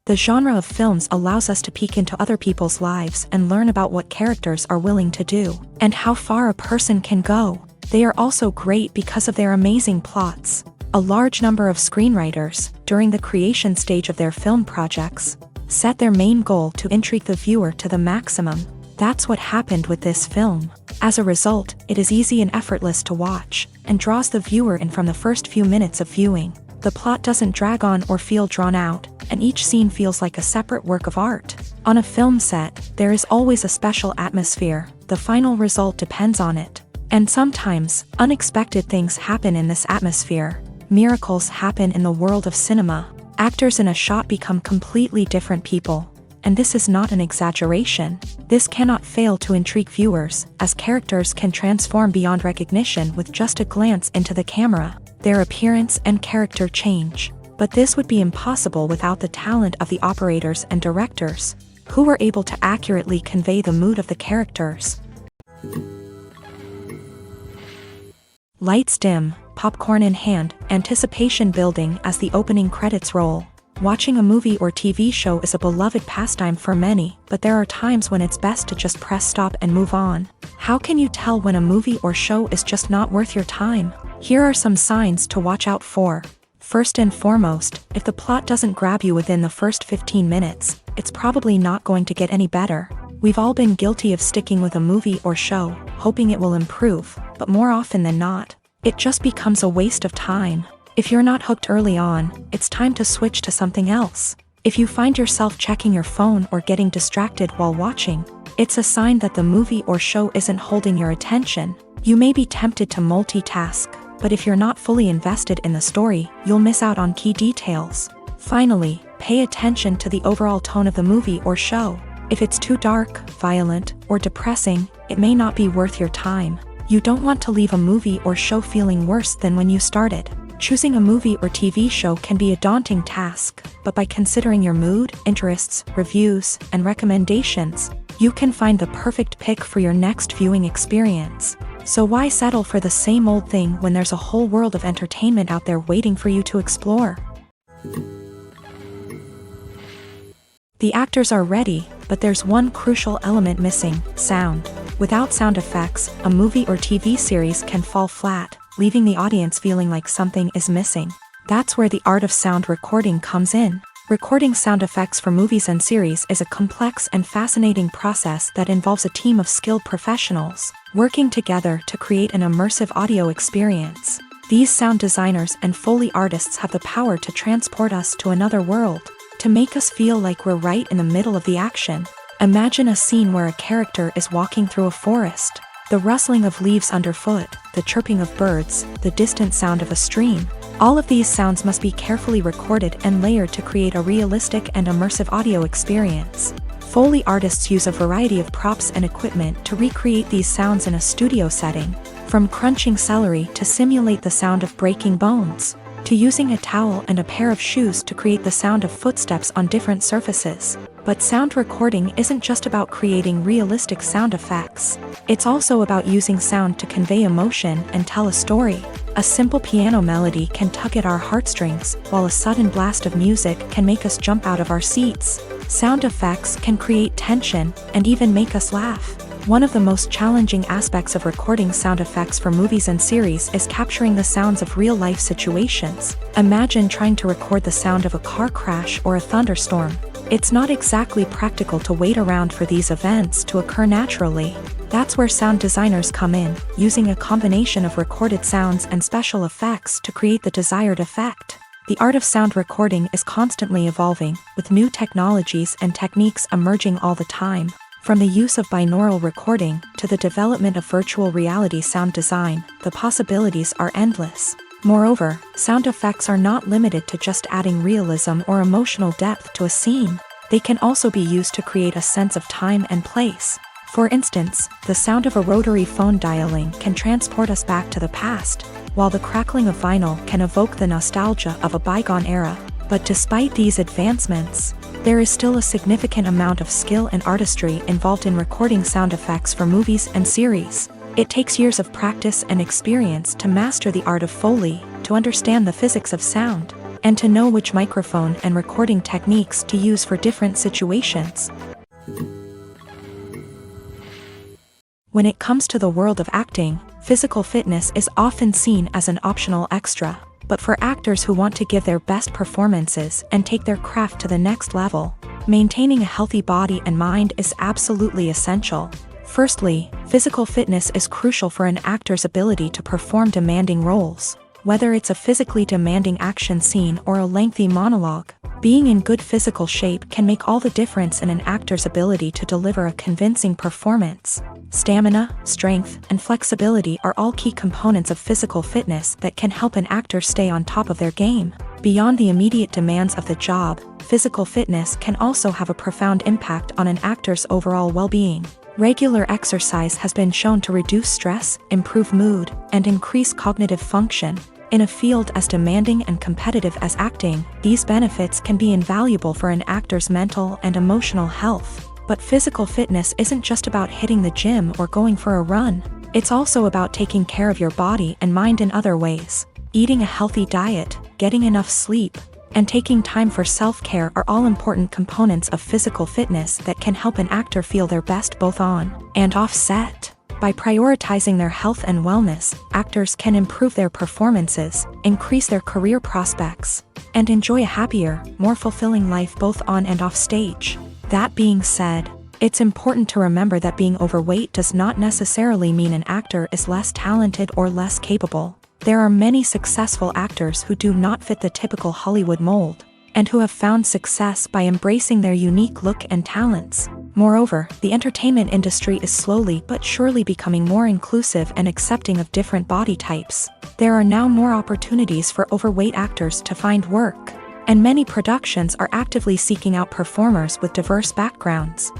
The genre of films allows us to peek into other people's lives and learn about what characters are willing to do, and how far a person can go. They are also great because of their amazing plots. A large number of screenwriters, during the creation stage of their film projects, set their main goal to intrigue the viewer to the maximum. That's what happened with this film. As a result, it is easy and effortless to watch, and draws the viewer in from the first few minutes of viewing. The plot doesn't drag on or feel drawn out, and each scene feels like a separate work of art. On a film set, there is always a special atmosphere. The final result depends on it. And sometimes, unexpected things happen in this atmosphere. Miracles happen in the world of cinema. Actors in a shot become completely different people. And this is not an exaggeration. This cannot fail to intrigue viewers, as characters can transform beyond recognition with just a glance into the camera. Their appearance and character change. But this would be impossible without the talent of the operators and directors, who were able to accurately convey the mood of the characters. Lights dim, popcorn in hand, anticipation building as the opening credits roll. Watching a movie or TV show is a beloved pastime for many, but there are times when it's best to just press stop and move on. How can you tell when a movie or show is just not worth your time? Here are some signs to watch out for. First and foremost, if the plot doesn't grab you within the first 15 minutes, it's probably not going to get any better. We've all been guilty of sticking with a movie or show, hoping it will improve, but more often than not, it just becomes a waste of time. If you're not hooked early on, it's time to switch to something else. If you find yourself checking your phone or getting distracted while watching, it's a sign that the movie or show isn't holding your attention. You may be tempted to multitask, but if you're not fully invested in the story, you'll miss out on key details. Finally, pay attention to the overall tone of the movie or show. If it's too dark, violent, or depressing, it may not be worth your time. You don't want to leave a movie or show feeling worse than when you started. Choosing a movie or TV show can be a daunting task, but by considering your mood, interests, reviews, and recommendations, you can find the perfect pick for your next viewing experience. So why settle for the same old thing when there's a whole world of entertainment out there waiting for you to explore? The actors are ready, but there's one crucial element missing: sound. Without sound effects, a movie or TV series can fall flat, leaving the audience feeling like something is missing. That's where the art of sound recording comes in. Recording sound effects for movies and series is a complex and fascinating process that involves a team of skilled professionals working together to create an immersive audio experience. These sound designers and Foley artists have the power to transport us to another world, to make us feel like we're right in the middle of the action. Imagine a scene where a character is walking through a forest. The rustling of leaves underfoot, the chirping of birds, the distant sound of a stream. All of these sounds must be carefully recorded and layered to create a realistic and immersive audio experience. Foley artists use a variety of props and equipment to recreate these sounds in a studio setting, from crunching celery to simulate the sound of breaking bones, to using a towel and a pair of shoes to create the sound of footsteps on different surfaces. But sound recording isn't just about creating realistic sound effects. It's also about using sound to convey emotion and tell a story. A simple piano melody can tug at our heartstrings, while a sudden blast of music can make us jump out of our seats. Sound effects can create tension and even make us laugh. One of the most challenging aspects of recording sound effects for movies and series is capturing the sounds of real-life situations. Imagine trying to record the sound of a car crash or a thunderstorm. It's not exactly practical to wait around for these events to occur naturally. That's where sound designers come in, using a combination of recorded sounds and special effects to create the desired effect. The art of sound recording is constantly evolving, with new technologies and techniques emerging all the time. From the use of binaural recording to the development of virtual reality sound design, the possibilities are endless. Moreover, sound effects are not limited to just adding realism or emotional depth to a scene. They can also be used to create a sense of time and place. For instance, the sound of a rotary phone dialing can transport us back to the past, while the crackling of vinyl can evoke the nostalgia of a bygone era. But despite these advancements, there is still a significant amount of skill and artistry involved in recording sound effects for movies and series. It takes years of practice and experience to master the art of Foley, to understand the physics of sound, and to know which microphone and recording techniques to use for different situations. When it comes to the world of acting, physical fitness is often seen as an optional extra. But for actors who want to give their best performances and take their craft to the next level, maintaining a healthy body and mind is absolutely essential. Firstly, physical fitness is crucial for an actor's ability to perform demanding roles. Whether it's a physically demanding action scene or a lengthy monologue, being in good physical shape can make all the difference in an actor's ability to deliver a convincing performance. Stamina, strength, and flexibility are all key components of physical fitness that can help an actor stay on top of their game. Beyond the immediate demands of the job, physical fitness can also have a profound impact on an actor's overall well-being. Regular exercise has been shown to reduce stress, improve mood, and increase cognitive function. In a field as demanding and competitive as acting, these benefits can be invaluable for an actor's mental and emotional health. But physical fitness isn't just about hitting the gym or going for a run. It's also about taking care of your body and mind in other ways. Eating a healthy diet, getting enough sleep, and taking time for self-care are all important components of physical fitness that can help an actor feel their best both on and off set. By prioritizing their health and wellness, actors can improve their performances, increase their career prospects, and enjoy a happier, more fulfilling life both on and off stage. That being said, it's important to remember that being overweight does not necessarily mean an actor is less talented or less capable. There are many successful actors who do not fit the typical Hollywood mold, and who have found success by embracing their unique look and talents. Moreover, the entertainment industry is slowly but surely becoming more inclusive and accepting of different body types. There are now more opportunities for overweight actors to find work, and many productions are actively seeking out performers with diverse backgrounds.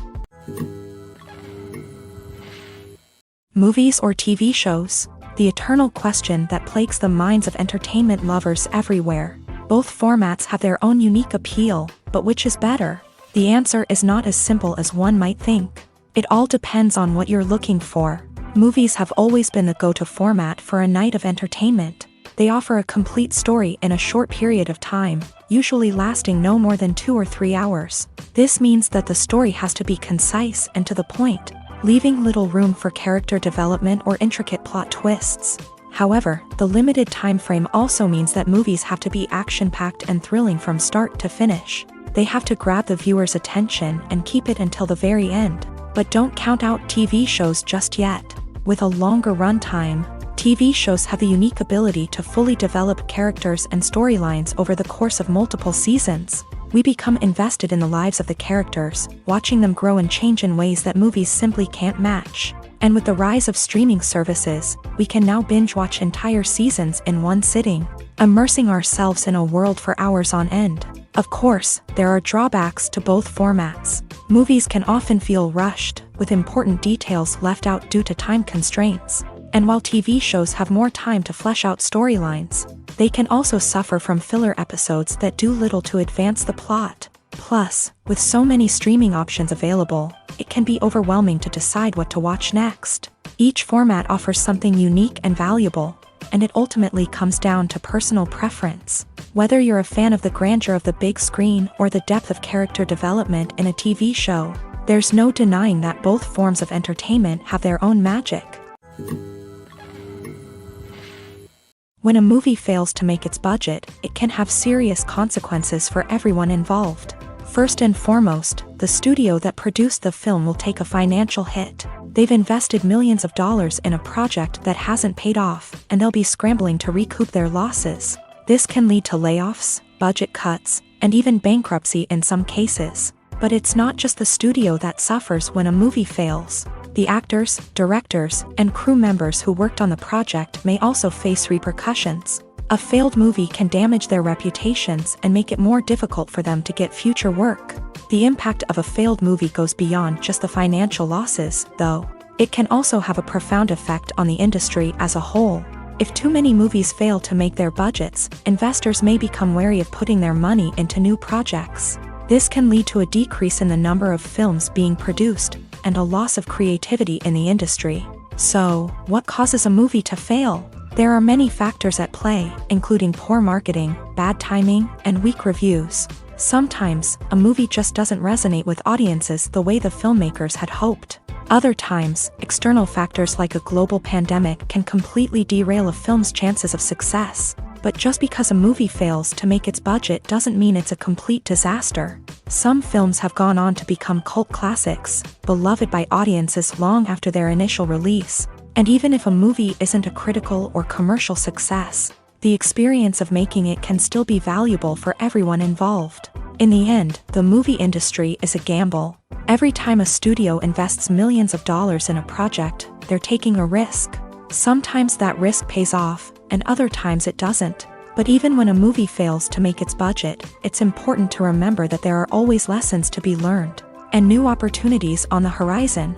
Movies or TV shows? The eternal question that plagues the minds of entertainment lovers everywhere. Both formats have their own unique appeal, but which is better? The answer is not as simple as one might think. It all depends on what you're looking for. Movies have always been the go-to format for a night of entertainment. They offer a complete story in a short period of time, usually lasting no more than 2 or 3 hours. This means that the story has to be concise and to the point, leaving little room for character development or intricate plot twists. However, the limited time frame also means that movies have to be action-packed and thrilling from start to finish. They have to grab the viewer's attention and keep it until the very end. But don't count out TV shows just yet. With a longer runtime, TV shows have the unique ability to fully develop characters and storylines over the course of multiple seasons. We become invested in the lives of the characters, watching them grow and change in ways that movies simply can't match. And with the rise of streaming services, we can now binge-watch entire seasons in one sitting, immersing ourselves in a world for hours on end. Of course, there are drawbacks to both formats. Movies can often feel rushed, with important details left out due to time constraints. And while TV shows have more time to flesh out storylines, they can also suffer from filler episodes that do little to advance the plot. Plus, with so many streaming options available, it can be overwhelming to decide what to watch next. Each format offers something unique and valuable, and it ultimately comes down to personal preference. Whether you're a fan of the grandeur of the big screen or the depth of character development in a TV show, there's no denying that both forms of entertainment have their own magic. When a movie fails to make its budget, it can have serious consequences for everyone involved. First and foremost, the studio that produced the film will take a financial hit. They've invested millions of dollars in a project that hasn't paid off, and they'll be scrambling to recoup their losses. This can lead to layoffs, budget cuts, and even bankruptcy in some cases. But it's not just the studio that suffers when a movie fails. The actors, directors, and crew members who worked on the project may also face repercussions. A failed movie can damage their reputations and make it more difficult for them to get future work. The impact of a failed movie goes beyond just the financial losses, though. It can also have a profound effect on the industry as a whole. If too many movies fail to make their budgets, investors may become wary of putting their money into new projects. This can lead to a decrease in the number of films being produced, and a loss of creativity in the industry. So, what causes a movie to fail? There are many factors at play, including poor marketing, bad timing, and weak reviews. Sometimes, a movie just doesn't resonate with audiences the way the filmmakers had hoped. Other times, external factors like a global pandemic can completely derail a film's chances of success. But just because a movie fails to make its budget doesn't mean it's a complete disaster. Some films have gone on to become cult classics, beloved by audiences long after their initial release. And even if a movie isn't a critical or commercial success, the experience of making it can still be valuable for everyone involved. In the end, the movie industry is a gamble. Every time a studio invests millions of dollars in a project, they're taking a risk. Sometimes that risk pays off, and other times it doesn't. But even when a movie fails to make its budget, it's important to remember that there are always lessons to be learned, and new opportunities on the horizon.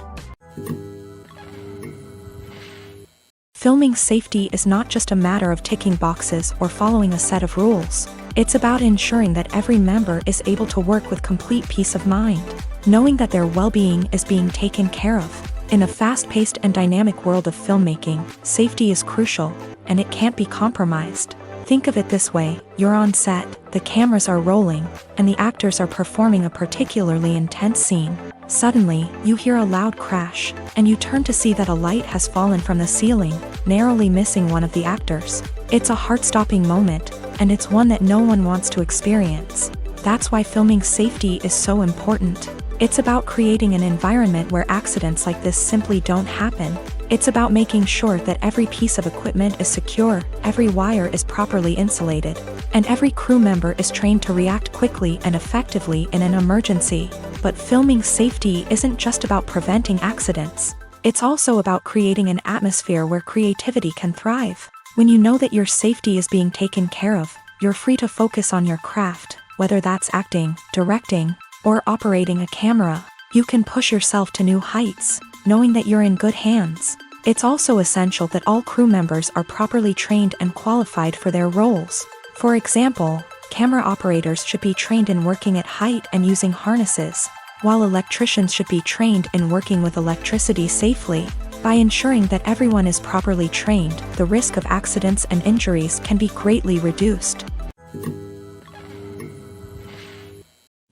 Filming safety is not just a matter of ticking boxes or following a set of rules. It's about ensuring that every member is able to work with complete peace of mind, knowing that their well-being is being taken care of. In a fast-paced and dynamic world of filmmaking, safety is crucial, and it can't be compromised. Think of it this way: you're on set, the cameras are rolling, and the actors are performing a particularly intense scene. Suddenly, you hear a loud crash, and you turn to see that a light has fallen from the ceiling, narrowly missing one of the actors. It's a heart-stopping moment, and it's one that no one wants to experience. That's why filming safety is so important. It's about creating an environment where accidents like this simply don't happen. It's about making sure that every piece of equipment is secure, every wire is properly insulated, and every crew member is trained to react quickly and effectively in an emergency. But filming safety isn't just about preventing accidents. It's also about creating an atmosphere where creativity can thrive. When you know that your safety is being taken care of, you're free to focus on your craft, whether that's acting, directing, or operating a camera. You can push yourself to new heights, knowing that you're in good hands. It's also essential that all crew members are properly trained and qualified for their roles. For example, camera operators should be trained in working at height and using harnesses, while electricians should be trained in working with electricity safely. By ensuring that everyone is properly trained, the risk of accidents and injuries can be greatly reduced.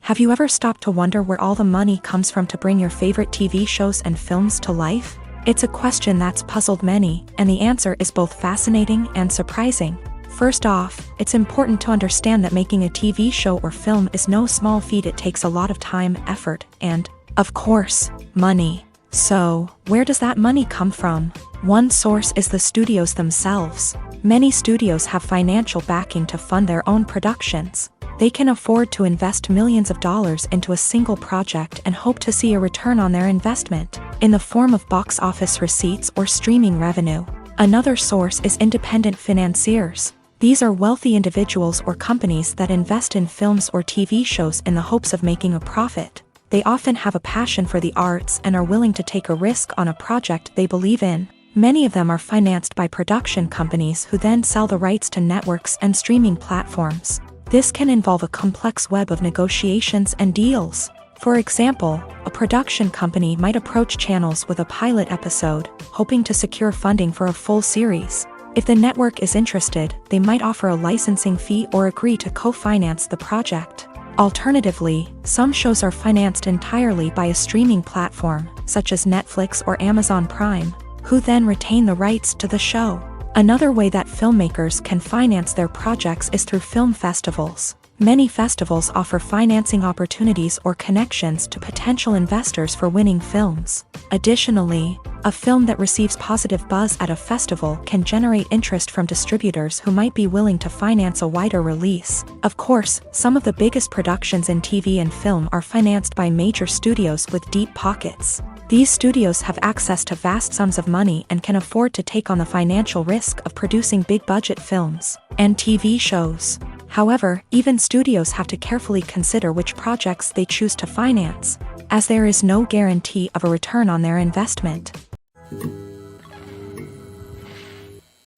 Have you ever stopped to wonder where all the money comes from to bring your favorite TV shows and films to life? It's a question that's puzzled many, and the answer is both fascinating and surprising. First off, it's important to understand that making a TV show or film is no small feat. It takes a lot of time, effort, and, of course, money. So, where does that money come from? One source is the studios themselves. Many studios have financial backing to fund their own productions. They can afford to invest millions of dollars into a single project and hope to see a return on their investment, in the form of box office receipts or streaming revenue. Another source is independent financiers. These are wealthy individuals or companies that invest in films or TV shows in the hopes of making a profit. They often have a passion for the arts and are willing to take a risk on a project they believe in. Many of them are financed by production companies who then sell the rights to networks and streaming platforms. This can involve a complex web of negotiations and deals. For example, a production company might approach channels with a pilot episode, hoping to secure funding for a full series. If the network is interested, they might offer a licensing fee or agree to co-finance the project. Alternatively, some shows are financed entirely by a streaming platform, such as Netflix or Amazon Prime, who then retain the rights to the show. Another way that filmmakers can finance their projects is through film festivals. Many festivals offer financing opportunities or connections to potential investors for winning films. Additionally, a film that receives positive buzz at a festival can generate interest from distributors who might be willing to finance a wider release. Of course, some of the biggest productions in TV and film are financed by major studios with deep pockets. These studios have access to vast sums of money and can afford to take on the financial risk of producing big-budget films and TV shows. However, even studios have to carefully consider which projects they choose to finance, as there is no guarantee of a return on their investment.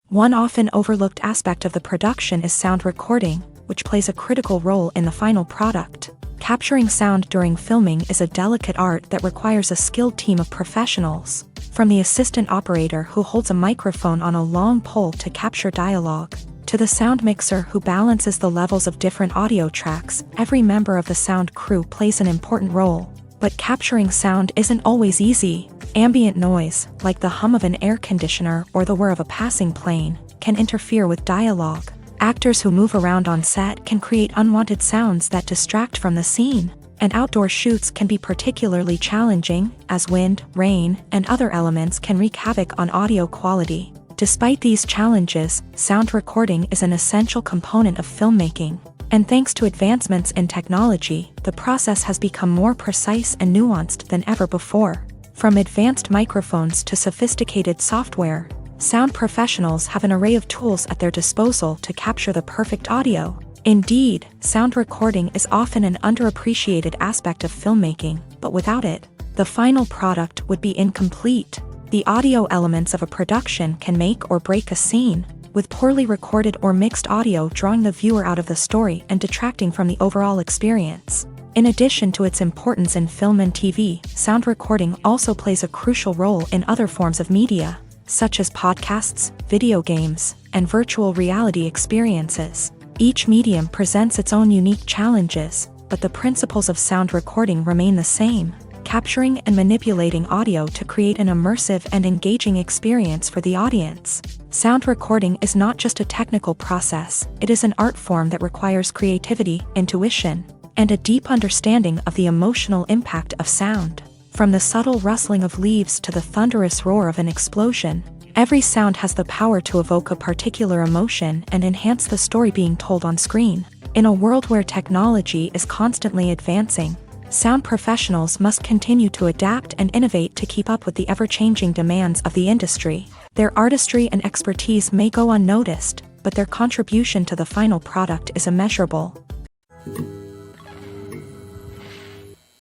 One often overlooked aspect of the production is sound recording, which plays a critical role in the final product. Capturing sound during filming is a delicate art that requires a skilled team of professionals, from the assistant operator who holds a microphone on a long pole to capture dialogue, to the sound mixer who balances the levels of different audio tracks. Every member of the sound crew plays an important role. But capturing sound isn't always easy. Ambient noise, like the hum of an air conditioner or the whir of a passing plane, can interfere with dialogue. Actors who move around on set can create unwanted sounds that distract from the scene. And outdoor shoots can be particularly challenging, as wind, rain, and other elements can wreak havoc on audio quality. Despite these challenges, sound recording is an essential component of filmmaking. And thanks to advancements in technology, the process has become more precise and nuanced than ever before. From advanced microphones to sophisticated software, sound professionals have an array of tools at their disposal to capture the perfect audio. Indeed, sound recording is often an underappreciated aspect of filmmaking, but without it, the final product would be incomplete. The audio elements of a production can make or break a scene, with poorly recorded or mixed audio drawing the viewer out of the story and detracting from the overall experience. In addition to its importance in film and TV, sound recording also plays a crucial role in other forms of media, such as podcasts, video games, and virtual reality experiences. Each medium presents its own unique challenges, but the principles of sound recording remain the same: capturing and manipulating audio to create an immersive and engaging experience for the audience. Sound recording is not just a technical process, it is an art form that requires creativity, intuition, and a deep understanding of the emotional impact of sound. From the subtle rustling of leaves to the thunderous roar of an explosion, every sound has the power to evoke a particular emotion and enhance the story being told on screen. In a world where technology is constantly advancing, sound professionals must continue to adapt and innovate to keep up with the ever-changing demands of the industry. Their artistry and expertise may go unnoticed, but their contribution to the final product is immeasurable.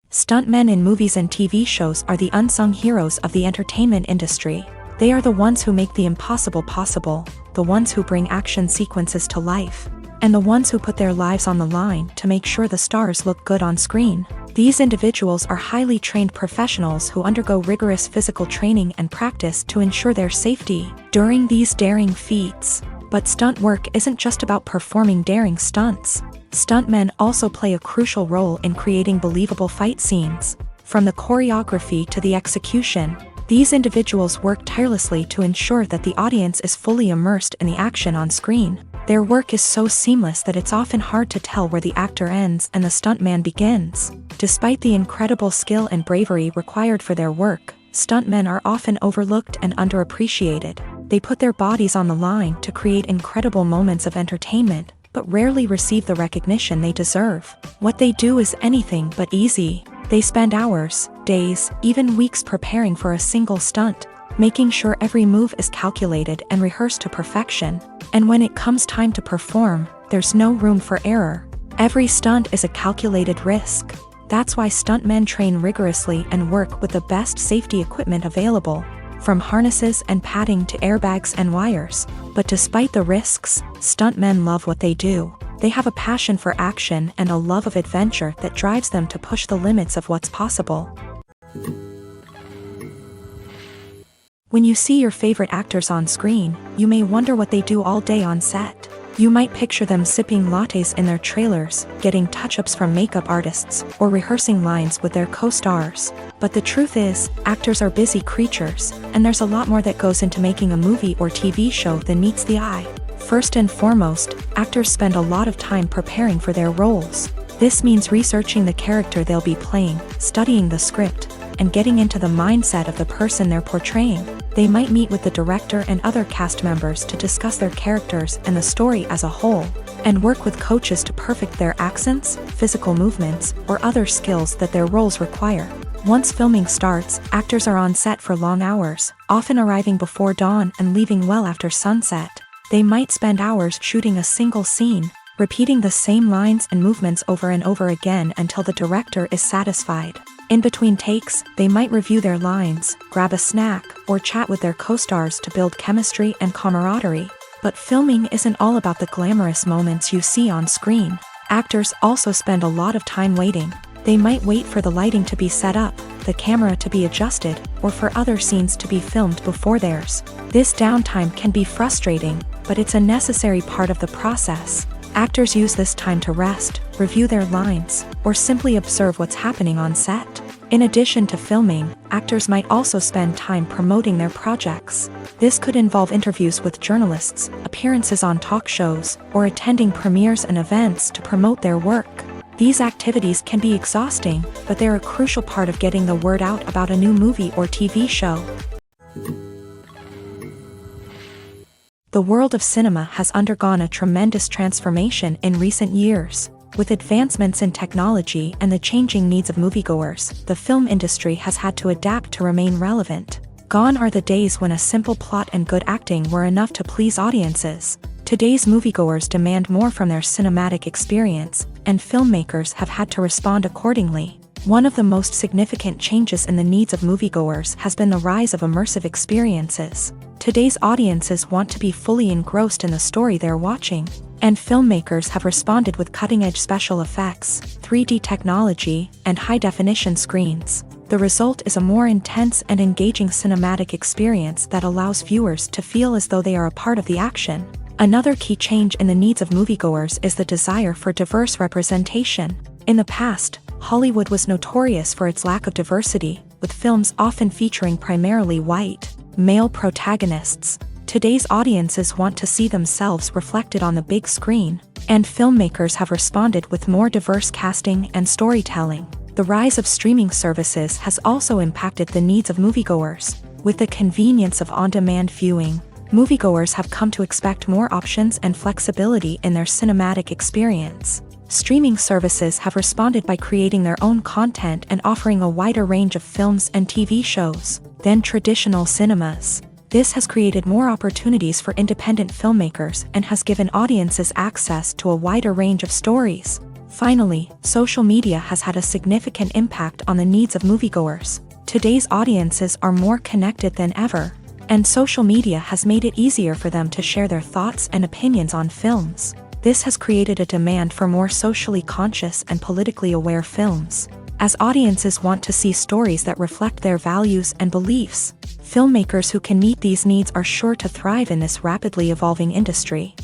Stuntmen in movies and TV shows are the unsung heroes of the entertainment industry. They are the ones who make the impossible possible, the ones who bring action sequences to life, and the ones who put their lives on the line to make sure the stars look good on screen. These individuals are highly trained professionals who undergo rigorous physical training and practice to ensure their safety during these daring feats. But stunt work isn't just about performing daring stunts. Stuntmen also play a crucial role in creating believable fight scenes. From the choreography to the execution, these individuals work tirelessly to ensure that the audience is fully immersed in the action on screen. Their work is so seamless that it's often hard to tell where the actor ends and the stuntman begins. Despite the incredible skill and bravery required for their work, stuntmen are often overlooked and underappreciated. They put their bodies on the line to create incredible moments of entertainment, but rarely receive the recognition they deserve. What they do is anything but easy. They spend hours, days, even weeks preparing for a single stunt, making sure every move is calculated and rehearsed to perfection. And when it comes time to perform, there's no room for error. Every stunt is a calculated risk. That's why stuntmen train rigorously and work with the best safety equipment available, from harnesses and padding to airbags and wires. But despite the risks, stuntmen love what they do. They have a passion for action and a love of adventure that drives them to push the limits of what's possible. When you see your favorite actors on screen, you may wonder what they do all day on set. You might picture them sipping lattes in their trailers, getting touch-ups from makeup artists, or rehearsing lines with their co-stars. But the truth is, actors are busy creatures, and there's a lot more that goes into making a movie or TV show than meets the eye. First and foremost, actors spend a lot of time preparing for their roles. This means researching the character they'll be playing, studying the script, and getting into the mindset of the person they're portraying. They might meet with the director and other cast members to discuss their characters and the story as a whole, and work with coaches to perfect their accents, physical movements, or other skills that their roles require. Once filming starts, actors are on set for long hours, often arriving before dawn and leaving well after sunset. They might spend hours shooting a single scene, repeating the same lines and movements over and over again until the director is satisfied. In between takes, they might review their lines, grab a snack, or chat with their co-stars to build chemistry and camaraderie. But filming isn't all about the glamorous moments you see on screen. Actors also spend a lot of time waiting. They might wait for the lighting to be set up, the camera to be adjusted, or for other scenes to be filmed before theirs. This downtime can be frustrating, but it's a necessary part of the process. Actors use this time to rest, review their lines, or simply observe what's happening on set. In addition to filming, actors might also spend time promoting their projects. This could involve interviews with journalists, appearances on talk shows, or attending premieres and events to promote their work. These activities can be exhausting, but they're a crucial part of getting the word out about a new movie or TV show. The world of cinema has undergone a tremendous transformation in recent years. With advancements in technology and the changing needs of moviegoers, the film industry has had to adapt to remain relevant. Gone are the days when a simple plot and good acting were enough to please audiences. Today's moviegoers demand more from their cinematic experience, and filmmakers have had to respond accordingly. One of the most significant changes in the needs of moviegoers has been the rise of immersive experiences. Today's audiences want to be fully engrossed in the story they're watching, and filmmakers have responded with cutting-edge special effects, 3D technology, and high-definition screens. The result is a more intense and engaging cinematic experience that allows viewers to feel as though they are a part of the action. Another key change in the needs of moviegoers is the desire for diverse representation. In the past, Hollywood was notorious for its lack of diversity, with films often featuring primarily white, male protagonists. Today's audiences want to see themselves reflected on the big screen, and filmmakers have responded with more diverse casting and storytelling. The rise of streaming services has also impacted the needs of moviegoers. With the convenience of on-demand viewing, moviegoers have come to expect more options and flexibility in their cinematic experience. Streaming services have responded by creating their own content and offering a wider range of films and TV shows than traditional cinemas. This has created more opportunities for independent filmmakers and has given audiences access to a wider range of stories. Finally, social media has had a significant impact on the needs of moviegoers. Today's audiences are more connected than ever, and social media has made it easier for them to share their thoughts and opinions on films. This has created a demand for more socially conscious and politically aware films. As audiences want to see stories that reflect their values and beliefs, filmmakers who can meet these needs are sure to thrive in this rapidly evolving industry.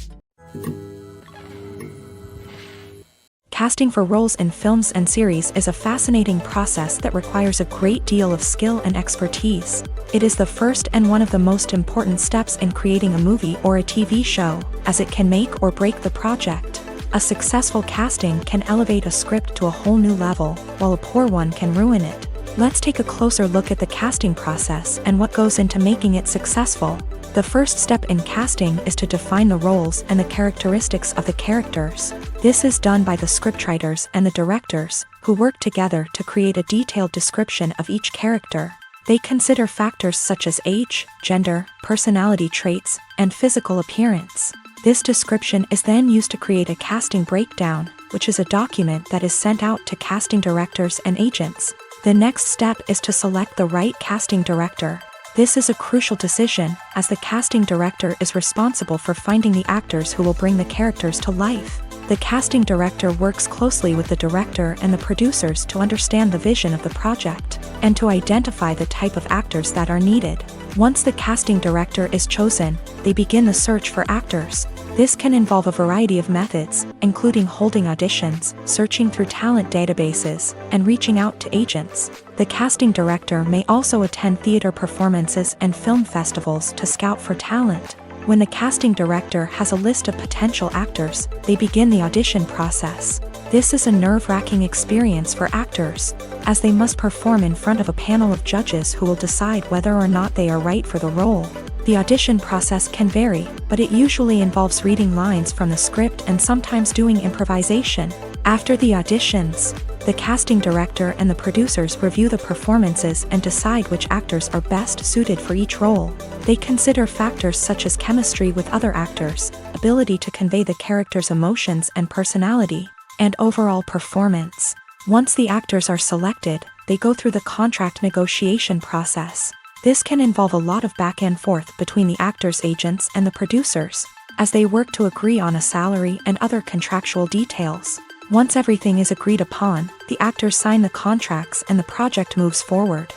Casting for roles in films and series is a fascinating process that requires a great deal of skill and expertise. It is the first and one of the most important steps in creating a movie or a TV show, as it can make or break the project. A successful casting can elevate a script to a whole new level, while a poor one can ruin it. Let's take a closer look at the casting process and what goes into making it successful. The first step in casting is to define the roles and the characteristics of the characters. This is done by the scriptwriters and the directors, who work together to create a detailed description of each character. They consider factors such as age, gender, personality traits, and physical appearance. This description is then used to create a casting breakdown, which is a document that is sent out to casting directors and agents. The next step is to select the right casting director. This is a crucial decision, as the casting director is responsible for finding the actors who will bring the characters to life. The casting director works closely with the director and the producers to understand the vision of the project, and to identify the type of actors that are needed. Once the casting director is chosen, they begin the search for actors. This can involve a variety of methods, including holding auditions, searching through talent databases, and reaching out to agents. The casting director may also attend theater performances and film festivals to scout for talent. When the casting director has a list of potential actors, they begin the audition process. This is a nerve-wracking experience for actors, as they must perform in front of a panel of judges who will decide whether or not they are right for the role. The audition process can vary, but it usually involves reading lines from the script and sometimes doing improvisation. After the auditions, the casting director and the producers review the performances and decide which actors are best suited for each role. They consider factors such as chemistry with other actors, ability to convey the character's emotions and personality, and overall performance. Once the actors are selected, they go through the contract negotiation process. This can involve a lot of back and forth between the actors' agents and the producers, as they work to agree on a salary and other contractual details. Once everything is agreed upon, the actors sign the contracts and the project moves forward.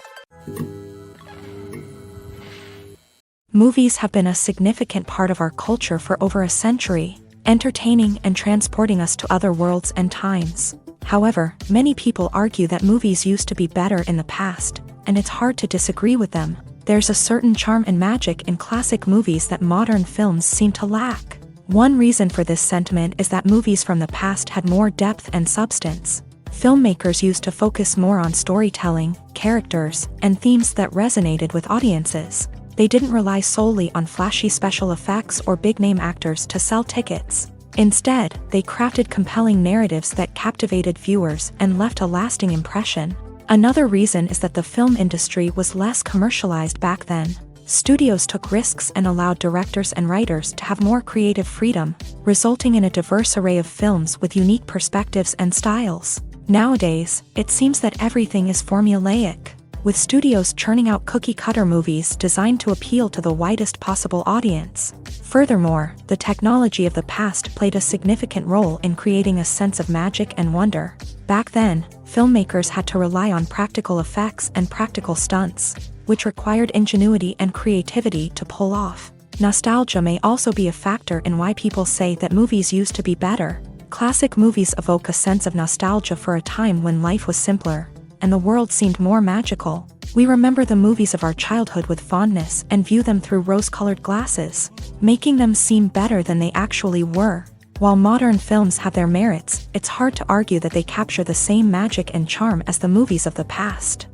Movies have been a significant part of our culture for over a century, entertaining and transporting us to other worlds and times. However, many people argue that movies used to be better in the past, and it's hard to disagree with them. There's a certain charm and magic in classic movies that modern films seem to lack. One reason for this sentiment is that movies from the past had more depth and substance. Filmmakers used to focus more on storytelling, characters, and themes that resonated with audiences. They didn't rely solely on flashy special effects or big-name actors to sell tickets. Instead, they crafted compelling narratives that captivated viewers and left a lasting impression. Another reason is that the film industry was less commercialized back then. Studios took risks and allowed directors and writers to have more creative freedom, resulting in a diverse array of films with unique perspectives and styles. Nowadays, it seems that everything is formulaic, with studios churning out cookie-cutter movies designed to appeal to the widest possible audience. Furthermore, the technology of the past played a significant role in creating a sense of magic and wonder. Back then, filmmakers had to rely on practical effects and practical stunts, which required ingenuity and creativity to pull off. Nostalgia may also be a factor in why people say that movies used to be better. Classic movies evoke a sense of nostalgia for a time when life was simpler, and the world seemed more magical. We remember the movies of our childhood with fondness and view them through rose-colored glasses, making them seem better than they actually were. While modern films have their merits, it's hard to argue that they capture the same magic and charm as the movies of the past.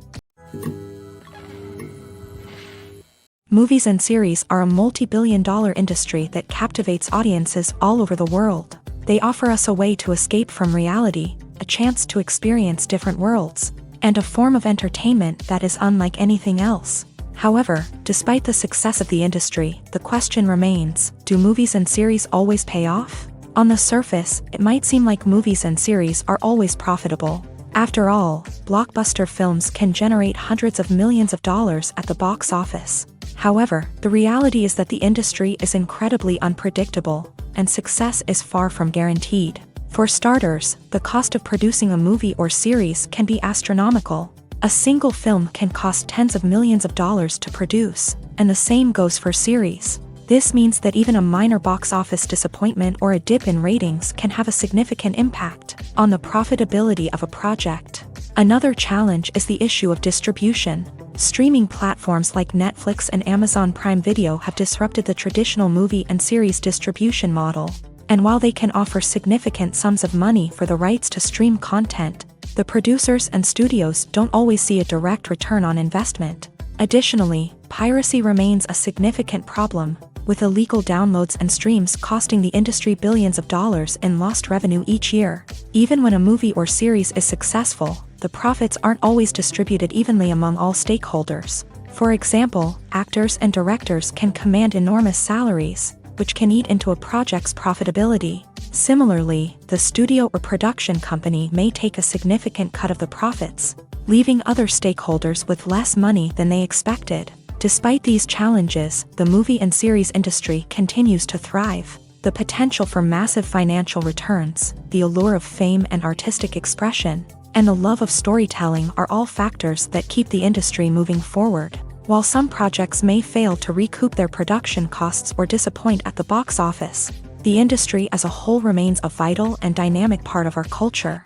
Movies and series are a multi-billion-dollar industry that captivates audiences all over the world. They offer us a way to escape from reality, a chance to experience different worlds, and a form of entertainment that is unlike anything else. However, despite the success of the industry, the question remains, do movies and series always pay off? On the surface, it might seem like movies and series are always profitable. After all, blockbuster films can generate hundreds of millions of dollars at the box office. However, the reality is that the industry is incredibly unpredictable, and success is far from guaranteed. For starters, the cost of producing a movie or series can be astronomical. A single film can cost tens of millions of dollars to produce, and the same goes for series. This means that even a minor box office disappointment or a dip in ratings can have a significant impact on the profitability of a project. Another challenge is the issue of distribution. Streaming platforms like Netflix and Amazon Prime Video have disrupted the traditional movie and series distribution model. And while they can offer significant sums of money for the rights to stream content, the producers and studios don't always see a direct return on investment. Additionally, piracy remains a significant problem, with illegal downloads and streams costing the industry billions of dollars in lost revenue each year. Even when a movie or series is successful, the profits aren't always distributed evenly among all stakeholders. For example, actors and directors can command enormous salaries, which can eat into a project's profitability. Similarly, the studio or production company may take a significant cut of the profits, leaving other stakeholders with less money than they expected. Despite these challenges, the movie and series industry continues to thrive. The potential for massive financial returns, the allure of fame and artistic expression, and the love of storytelling are all factors that keep the industry moving forward. While some projects may fail to recoup their production costs or disappoint at the box office, the industry as a whole remains a vital and dynamic part of our culture.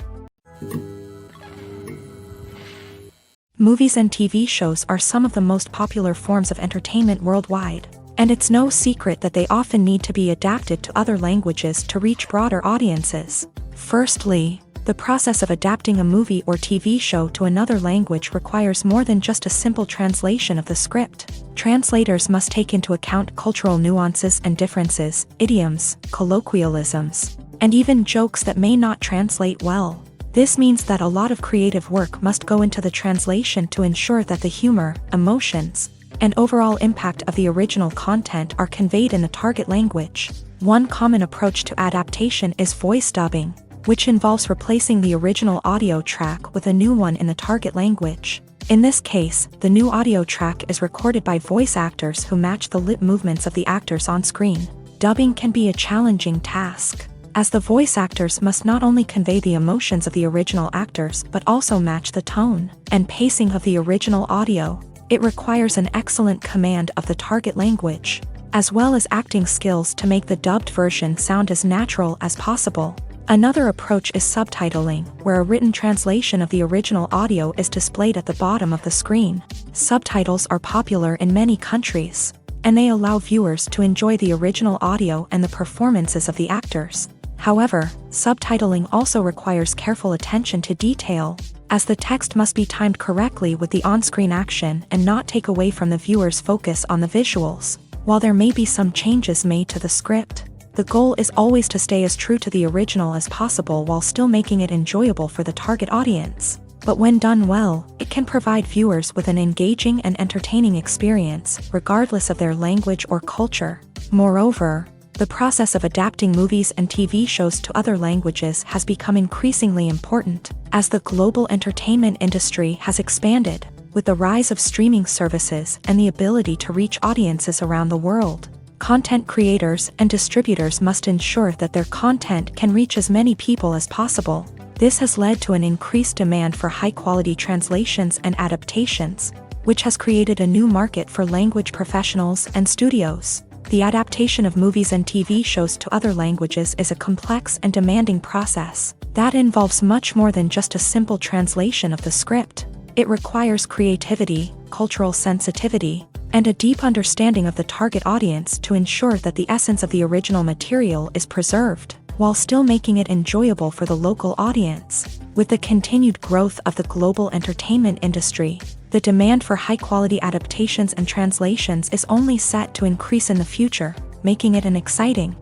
Movies and TV shows are some of the most popular forms of entertainment worldwide, and it's no secret that they often need to be adapted to other languages to reach broader audiences. Firstly, the process of adapting a movie or TV show to another language requires more than just a simple translation of the script. Translators must take into account cultural nuances and differences, idioms, colloquialisms, and even jokes that may not translate well. This means that a lot of creative work must go into the translation to ensure that the humor, emotions, and overall impact of the original content are conveyed in the target language. One common approach to adaptation is voice dubbing, which involves replacing the original audio track with a new one in the target language. In this case, the new audio track is recorded by voice actors who match the lip movements of the actors on screen. Dubbing can be a challenging task, as the voice actors must not only convey the emotions of the original actors but also match the tone and pacing of the original audio. It requires an excellent command of the target language, as well as acting skills to make the dubbed version sound as natural as possible. Another approach is subtitling, where a written translation of the original audio is displayed at the bottom of the screen. Subtitles are popular in many countries, and they allow viewers to enjoy the original audio and the performances of the actors. However, subtitling also requires careful attention to detail, as the text must be timed correctly with the on-screen action and not take away from the viewer's focus on the visuals. While there may be some changes made to the script, the goal is always to stay as true to the original as possible while still making it enjoyable for the target audience. But when done well, it can provide viewers with an engaging and entertaining experience, regardless of their language or culture. Moreover, the process of adapting movies and TV shows to other languages has become increasingly important, as the global entertainment industry has expanded, with the rise of streaming services and the ability to reach audiences around the world. Content creators and distributors must ensure that their content can reach as many people as possible. This has led to an increased demand for high-quality translations and adaptations, which has created a new market for language professionals and studios. The adaptation of movies and TV shows to other languages is a complex and demanding process that involves much more than just a simple translation of the script. It requires creativity, cultural sensitivity, and a deep understanding of the target audience to ensure that the essence of the original material is preserved, while still making it enjoyable for the local audience. With the continued growth of the global entertainment industry, the demand for high-quality adaptations and translations is only set to increase in the future, making it an exciting.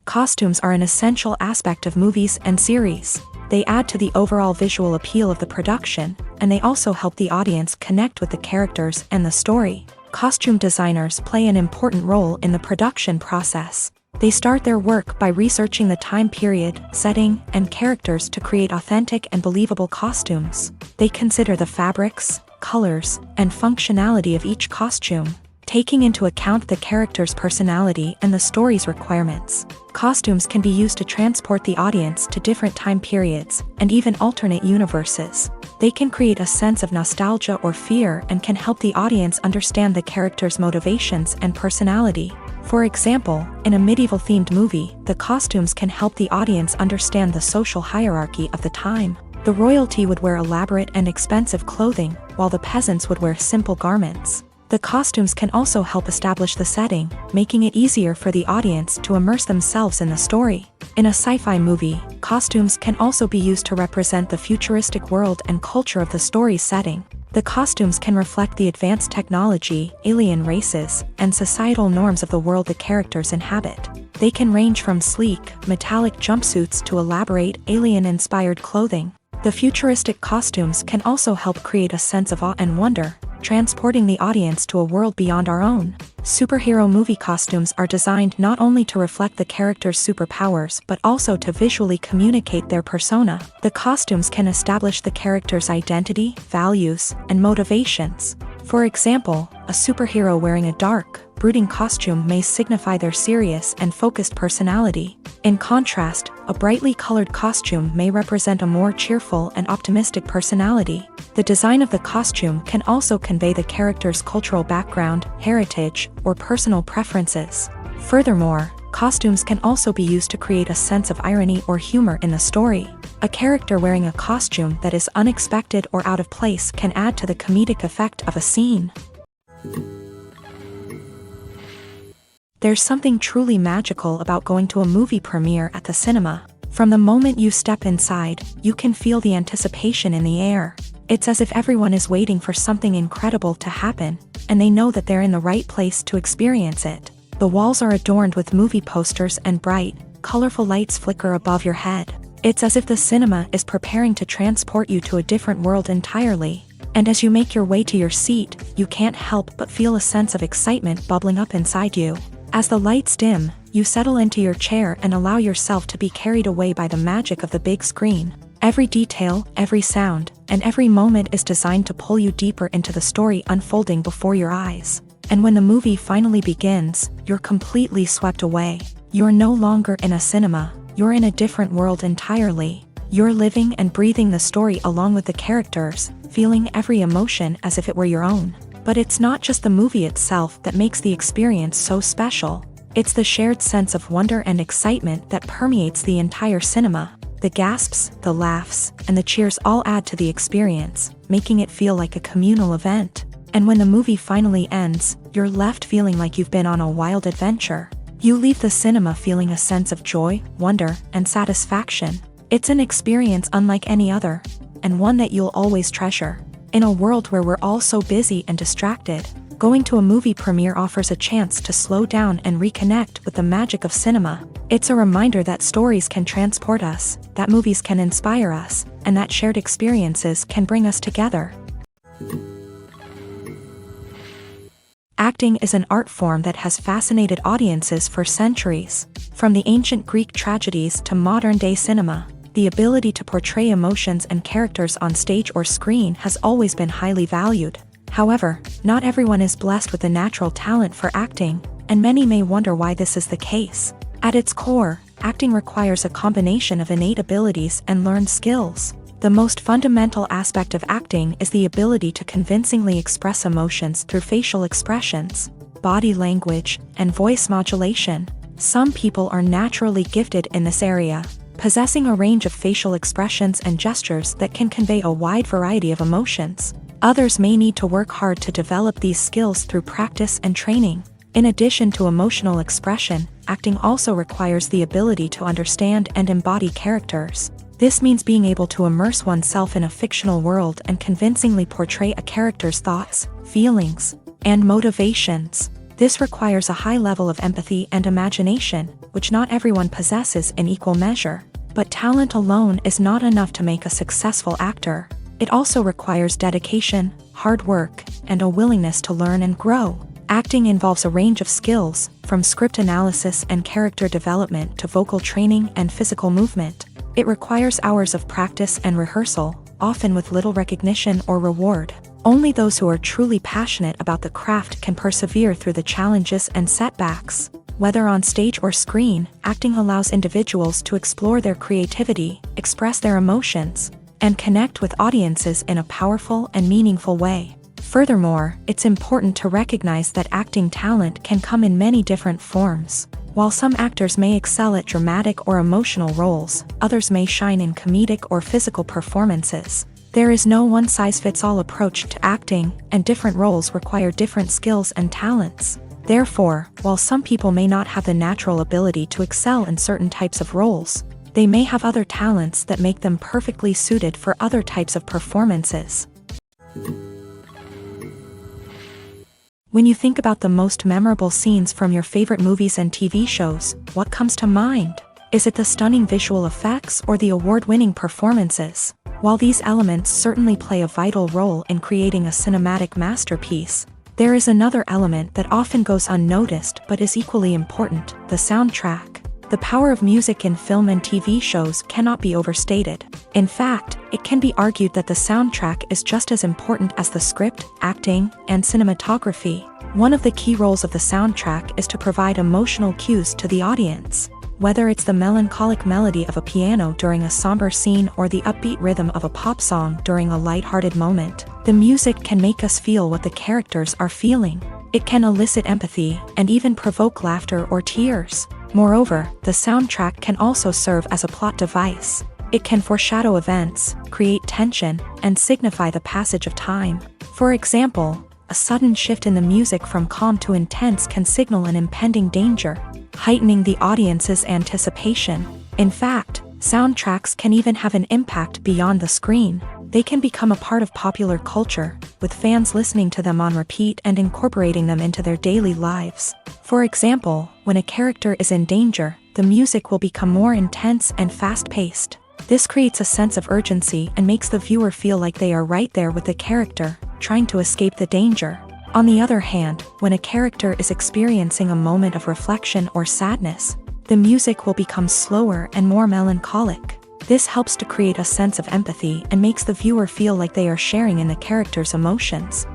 Costumes are an essential aspect of movies and series. They add to the overall visual appeal of the production, and they also help the audience connect with the characters and the story. Costume designers play an important role in the production process. They start their work by researching the time period, setting, and characters to create authentic and believable costumes. They consider the fabrics, colors, and functionality of each costume, taking into account the character's personality and the story's requirements. Costumes can be used to transport the audience to different time periods and even alternate universes. They can create a sense of nostalgia or fear and can help the audience understand the character's motivations and personality. For example, in a medieval-themed movie, the costumes can help the audience understand the social hierarchy of the time. The royalty would wear elaborate and expensive clothing, while the peasants would wear simple garments. The costumes can also help establish the setting, making it easier for the audience to immerse themselves in the story. In a sci-fi movie, costumes can also be used to represent the futuristic world and culture of the story's setting. The costumes can reflect the advanced technology, alien races, and societal norms of the world the characters inhabit. They can range from sleek, metallic jumpsuits to elaborate, alien-inspired clothing. The futuristic costumes can also help create a sense of awe and wonder, transporting the audience to a world beyond our own. Superhero movie costumes are designed not only to reflect the character's superpowers but also to visually communicate their persona. The costumes can establish the character's identity, values, and motivations. For example, a superhero wearing a dark, brooding costume may signify their serious and focused personality. In contrast, a brightly colored costume may represent a more cheerful and optimistic personality. The design of the costume can also convey the character's cultural background, heritage, or personal preferences. Furthermore, costumes can also be used to create a sense of irony or humor in the story. A character wearing a costume that is unexpected or out of place can add to the comedic effect of a scene. There's something truly magical about going to a movie premiere at the cinema. From the moment you step inside, you can feel the anticipation in the air. It's as if everyone is waiting for something incredible to happen, and they know that they're in the right place to experience it. The walls are adorned with movie posters and bright, colorful lights flicker above your head. It's as if the cinema is preparing to transport you to a different world entirely. And as you make your way to your seat, you can't help but feel a sense of excitement bubbling up inside you. As the lights dim, you settle into your chair and allow yourself to be carried away by the magic of the big screen. Every detail, every sound, and every moment is designed to pull you deeper into the story unfolding before your eyes. And when the movie finally begins, you're completely swept away. You're no longer in a cinema, you're in a different world entirely. You're living and breathing the story along with the characters, feeling every emotion as if it were your own. But it's not just the movie itself that makes the experience so special. It's the shared sense of wonder and excitement that permeates the entire cinema. The gasps, the laughs, and the cheers all add to the experience, making it feel like a communal event. And when the movie finally ends, you're left feeling like you've been on a wild adventure. You leave the cinema feeling a sense of joy, wonder, and satisfaction. It's an experience unlike any other, and one that you'll always treasure. In a world where we're all so busy and distracted, going to a movie premiere offers a chance to slow down and reconnect with the magic of cinema. It's a reminder that stories can transport us, that movies can inspire us, and that shared experiences can bring us together. Acting is an art form that has fascinated audiences for centuries. From the ancient Greek tragedies to modern-day cinema, the ability to portray emotions and characters on stage or screen has always been highly valued. However, not everyone is blessed with a natural talent for acting, and many may wonder why this is the case. At its core, acting requires a combination of innate abilities and learned skills. The most fundamental aspect of acting is the ability to convincingly express emotions through facial expressions, body language, and voice modulation. Some people are naturally gifted in this area, possessing a range of facial expressions and gestures that can convey a wide variety of emotions. Others may need to work hard to develop these skills through practice and training. In addition to emotional expression, acting also requires the ability to understand and embody characters. This means being able to immerse oneself in a fictional world and convincingly portray a character's thoughts, feelings, and motivations. This requires a high level of empathy and imagination, which not everyone possesses in equal measure. But talent alone is not enough to make a successful actor. It also requires dedication, hard work, and a willingness to learn and grow. Acting involves a range of skills, from script analysis and character development to vocal training and physical movement. It requires hours of practice and rehearsal, often with little recognition or reward. Only those who are truly passionate about the craft can persevere through the challenges and setbacks. Whether on stage or screen, acting allows individuals to explore their creativity, express their emotions, and connect with audiences in a powerful and meaningful way. Furthermore, it's important to recognize that acting talent can come in many different forms. While some actors may excel at dramatic or emotional roles, others may shine in comedic or physical performances. There is no one-size-fits-all approach to acting, and different roles require different skills and talents. Therefore, while some people may not have the natural ability to excel in certain types of roles, they may have other talents that make them perfectly suited for other types of performances. When you think about the most memorable scenes from your favorite movies and TV shows, what comes to mind? Is it the stunning visual effects or the award-winning performances? While these elements certainly play a vital role in creating a cinematic masterpiece, there is another element that often goes unnoticed but is equally important: the soundtrack. The power of music in film and TV shows cannot be overstated. In fact, it can be argued that the soundtrack is just as important as the script, acting, and cinematography. One of the key roles of the soundtrack is to provide emotional cues to the audience. Whether it's the melancholic melody of a piano during a somber scene or the upbeat rhythm of a pop song during a lighthearted moment, the music can make us feel what the characters are feeling. It can elicit empathy and even provoke laughter or tears. Moreover, the soundtrack can also serve as a plot device. It can foreshadow events, create tension, and signify the passage of time. For example, a sudden shift in the music from calm to intense can signal an impending danger, heightening the audience's anticipation. In fact, soundtracks can even have an impact beyond the screen. They can become a part of popular culture, with fans listening to them on repeat and incorporating them into their daily lives. For example, when a character is in danger, the music will become more intense and fast-paced. This creates a sense of urgency and makes the viewer feel like they are right there with the character, trying to escape the danger. On the other hand, when a character is experiencing a moment of reflection or sadness, the music will become slower and more melancholic. This helps to create a sense of empathy and makes the viewer feel like they are sharing in the character's emotions.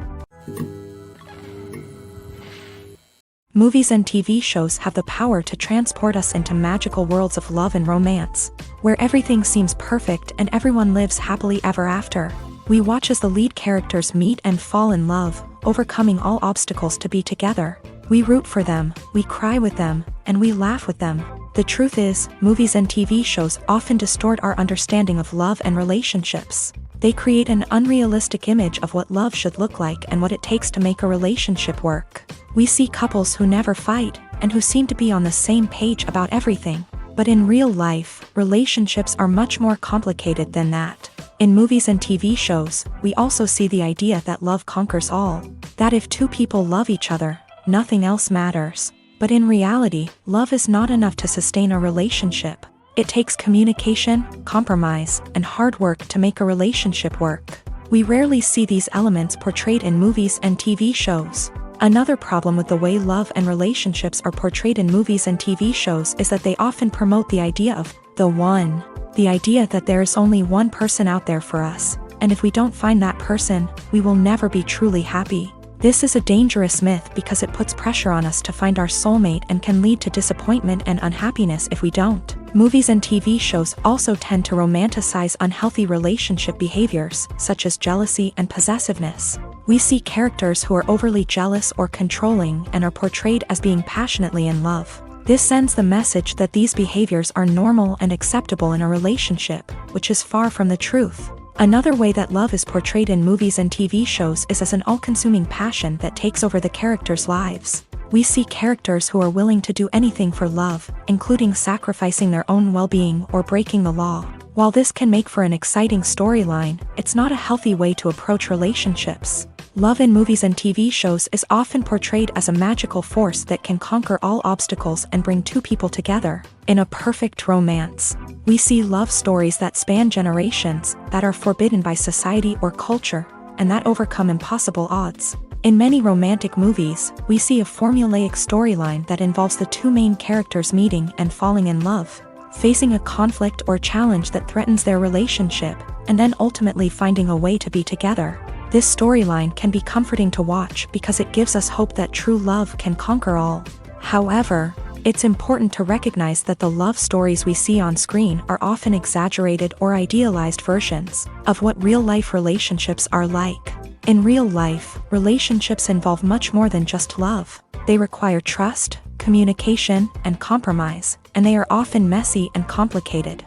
Movies and TV shows have the power to transport us into magical worlds of love and romance, where everything seems perfect and everyone lives happily ever after. We watch as the lead characters meet and fall in love, overcoming all obstacles to be together. We root for them, we cry with them, and we laugh with them. The truth is, movies and TV shows often distort our understanding of love and relationships. They create an unrealistic image of what love should look like and what it takes to make a relationship work. We see couples who never fight, and who seem to be on the same page about everything. But in real life, relationships are much more complicated than that. In movies and TV shows, we also see the idea that love conquers all. That if two people love each other, nothing else matters. But in reality, love is not enough to sustain a relationship. It takes communication, compromise, and hard work to make a relationship work. We rarely see these elements portrayed in movies and TV shows. Another problem with the way love and relationships are portrayed in movies and TV shows is that they often promote the idea of the one. The idea that there is only one person out there for us, and if we don't find that person, we will never be truly happy. This is a dangerous myth because it puts pressure on us to find our soulmate and can lead to disappointment and unhappiness if we don't. Movies and TV shows also tend to romanticize unhealthy relationship behaviors, such as jealousy and possessiveness. We see characters who are overly jealous or controlling and are portrayed as being passionately in love. This sends the message that these behaviors are normal and acceptable in a relationship, which is far from the truth. Another way that love is portrayed in movies and TV shows is as an all-consuming passion that takes over the characters' lives. We see characters who are willing to do anything for love, including sacrificing their own well-being or breaking the law. While this can make for an exciting storyline, it's not a healthy way to approach relationships. Love in movies and TV shows is often portrayed as a magical force that can conquer all obstacles and bring two people together in a perfect romance. We see love stories that span generations, that are forbidden by society or culture, and that overcome impossible odds. In many romantic movies, we see a formulaic storyline that involves the two main characters meeting and falling in love, facing a conflict or challenge that threatens their relationship, and then ultimately finding a way to be together. This storyline can be comforting to watch because it gives us hope that true love can conquer all. However, it's important to recognize that the love stories we see on screen are often exaggerated or idealized versions of what real-life relationships are like. In real life, relationships involve much more than just love. They require trust, communication, and compromise, and they are often messy and complicated.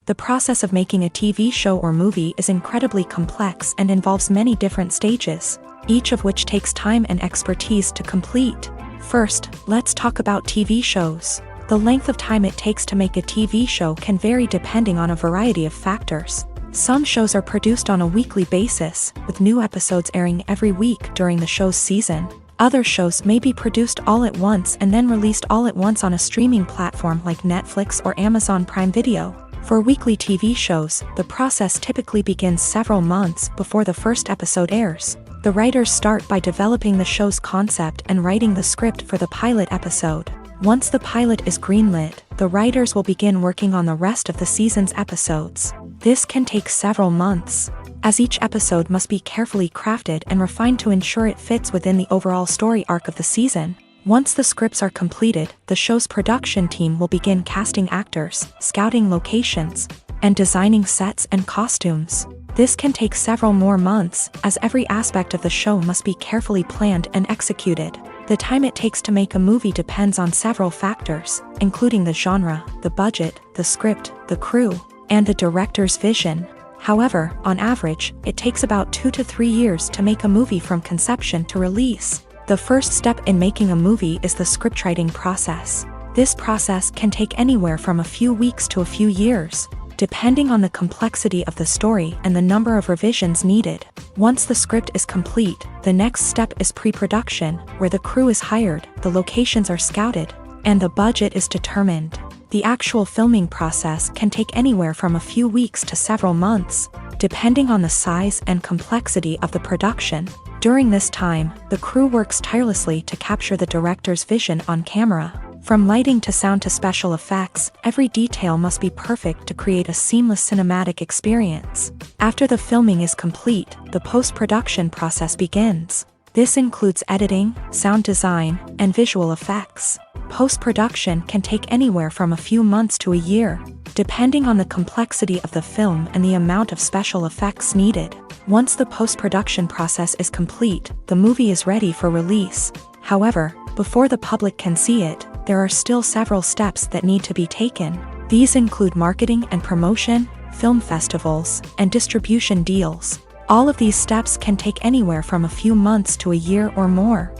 The process of making a TV show or movie is incredibly complex and involves many different stages, each of which takes time and expertise to complete. First, let's talk about TV shows. The length of time it takes to make a TV show can vary depending on a variety of factors. Some shows are produced on a weekly basis, with new episodes airing every week during the show's season. Other shows may be produced all at once and then released all at once on a streaming platform like Netflix or Amazon Prime Video. For weekly TV shows, the process typically begins several months before the first episode airs. The writers start by developing the show's concept and writing the script for the pilot episode. Once the pilot is greenlit, the writers will begin working on the rest of the season's episodes. This can take several months, as each episode must be carefully crafted and refined to ensure it fits within the overall story arc of the season. Once the scripts are completed, the show's production team will begin casting actors, scouting locations, and designing sets and costumes. This can take several more months, as every aspect of the show must be carefully planned and executed. The time it takes to make a movie depends on several factors, including the genre, the budget, the script, the crew, and the director's vision. However, on average, it takes about 2 to 3 years to make a movie from conception to release. The first step in making a movie is the scriptwriting process. This process can take anywhere from a few weeks to a few years, depending on the complexity of the story and the number of revisions needed. Once the script is complete, the next step is pre-production, where the crew is hired, the locations are scouted, and the budget is determined. The actual filming process can take anywhere from a few weeks to several months, depending on the size and complexity of the production. During this time, the crew works tirelessly to capture the director's vision on camera. From lighting to sound to special effects, every detail must be perfect to create a seamless cinematic experience. After the filming is complete, the post-production process begins. This includes editing, sound design, and visual effects. Post-production can take anywhere from a few months to a year, depending on the complexity of the film and the amount of special effects needed. Once the post-production process is complete, the movie is ready for release. However, before the public can see it, there are still several steps that need to be taken. These include marketing and promotion, film festivals, and distribution deals. All of these steps can take anywhere from a few months to a year or more.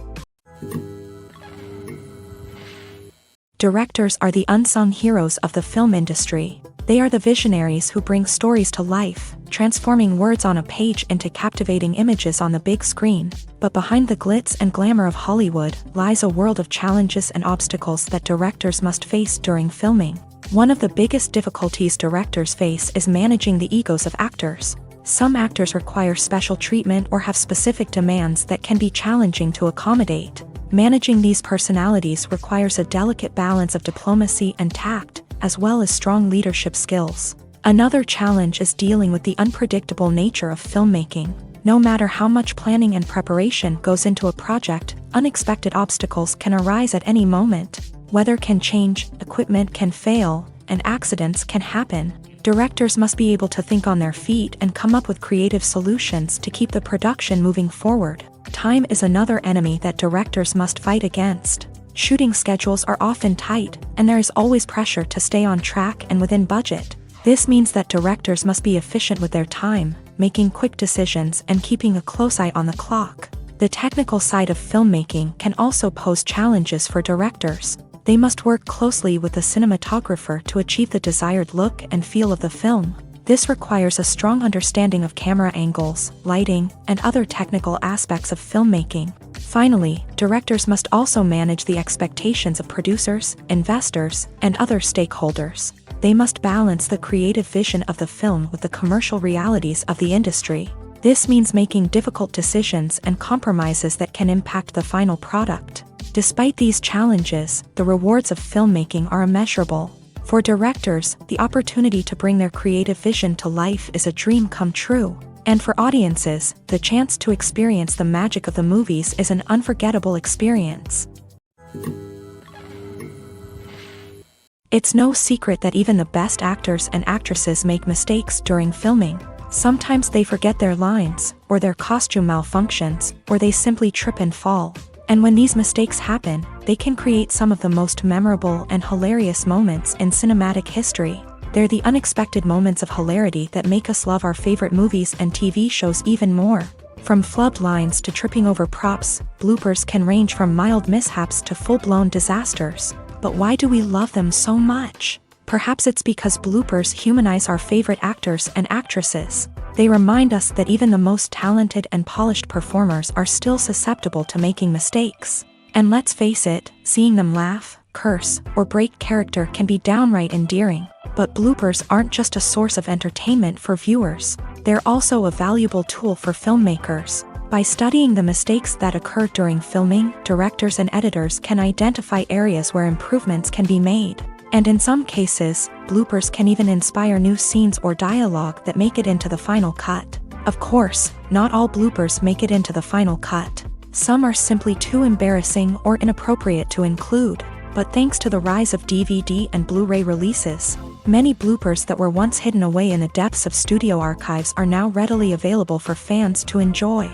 Directors are the unsung heroes of the film industry. They are the visionaries who bring stories to life, transforming words on a page into captivating images on the big screen. But behind the glitz and glamour of Hollywood lies a world of challenges and obstacles that directors must face during filming. One of the biggest difficulties directors face is managing the egos of actors. Some actors require special treatment or have specific demands that can be challenging to accommodate. Managing these personalities requires a delicate balance of diplomacy and tact, as well as strong leadership skills. Another challenge is dealing with the unpredictable nature of filmmaking. No matter how much planning and preparation goes into a project, unexpected obstacles can arise at any moment. Weather can change, equipment can fail, and accidents can happen. Directors must be able to think on their feet and come up with creative solutions to keep the production moving forward. Time is another enemy that directors must fight against. Shooting schedules are often tight, and there is always pressure to stay on track and within budget. This means that directors must be efficient with their time, making quick decisions and keeping a close eye on the clock. The technical side of filmmaking can also pose challenges for directors. They must work closely with the cinematographer to achieve the desired look and feel of the film. This requires a strong understanding of camera angles, lighting, and other technical aspects of filmmaking. Finally, directors must also manage the expectations of producers, investors, and other stakeholders. They must balance the creative vision of the film with the commercial realities of the industry. This means making difficult decisions and compromises that can impact the final product. Despite these challenges, the rewards of filmmaking are immeasurable. For directors, the opportunity to bring their creative vision to life is a dream come true. And for audiences, the chance to experience the magic of the movies is an unforgettable experience. It's no secret that even the best actors and actresses make mistakes during filming. Sometimes they forget their lines, or their costume malfunctions, or they simply trip and fall. And when these mistakes happen, they can create some of the most memorable and hilarious moments in cinematic history. They're the unexpected moments of hilarity that make us love our favorite movies and TV shows even more. From flubbed lines to tripping over props, bloopers can range from mild mishaps to full-blown disasters. But why do we love them so much? Perhaps it's because bloopers humanize our favorite actors and actresses. They remind us that even the most talented and polished performers are still susceptible to making mistakes. And let's face it, seeing them laugh, curse, or break character can be downright endearing. But bloopers aren't just a source of entertainment for viewers. They're also a valuable tool for filmmakers. By studying the mistakes that occur during filming, directors and editors can identify areas where improvements can be made. And in some cases, bloopers can even inspire new scenes or dialogue that make it into the final cut. Of course, not all bloopers make it into the final cut. Some are simply too embarrassing or inappropriate to include. But thanks to the rise of DVD and Blu-ray releases, many bloopers that were once hidden away in the depths of studio archives are now readily available for fans to enjoy.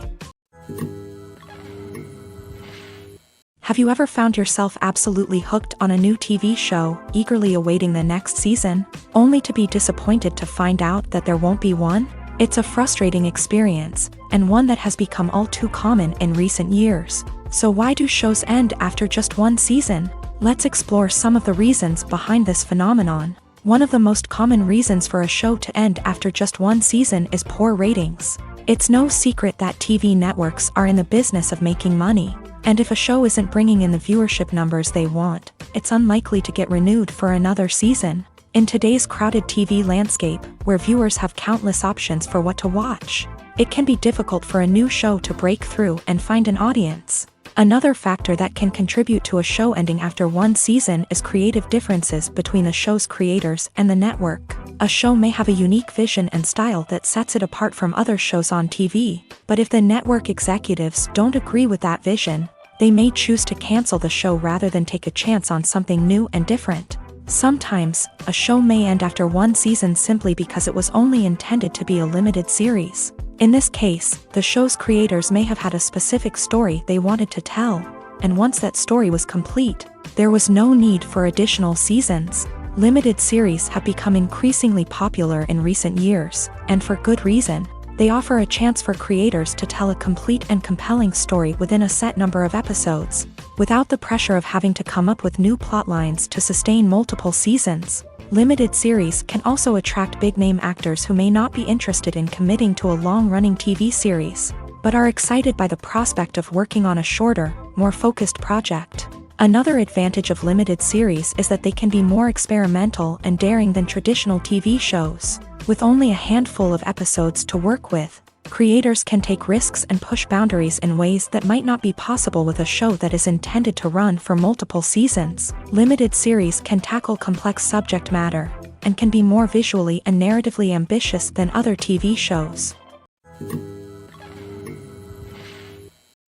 Have you ever found yourself absolutely hooked on a new TV show, eagerly awaiting the next season, only to be disappointed to find out that there won't be one? It's a frustrating experience, and one that has become all too common in recent years. So why do shows end after just one season? Let's explore some of the reasons behind this phenomenon. One of the most common reasons for a show to end after just one season is poor ratings. It's no secret that TV networks are in the business of making money. And if a show isn't bringing in the viewership numbers they want, it's unlikely to get renewed for another season. In today's crowded TV landscape, where viewers have countless options for what to watch, it can be difficult for a new show to break through and find an audience. Another factor that can contribute to a show ending after one season is creative differences between the show's creators and the network. A show may have a unique vision and style that sets it apart from other shows on TV, but if the network executives don't agree with that vision, they may choose to cancel the show rather than take a chance on something new and different. Sometimes, a show may end after one season simply because it was only intended to be a limited series. In this case, the show's creators may have had a specific story they wanted to tell, and once that story was complete, there was no need for additional seasons. Limited series have become increasingly popular in recent years, and for good reason. They offer a chance for creators to tell a complete and compelling story within a set number of episodes, without the pressure of having to come up with new plotlines to sustain multiple seasons. Limited series can also attract big-name actors who may not be interested in committing to a long-running TV series, but are excited by the prospect of working on a shorter, more focused project. Another advantage of limited series is that they can be more experimental and daring than traditional TV shows. With only a handful of episodes to work with, creators can take risks and push boundaries in ways that might not be possible with a show that is intended to run for multiple seasons. Limited series can tackle complex subject matter, and can be more visually and narratively ambitious than other TV shows.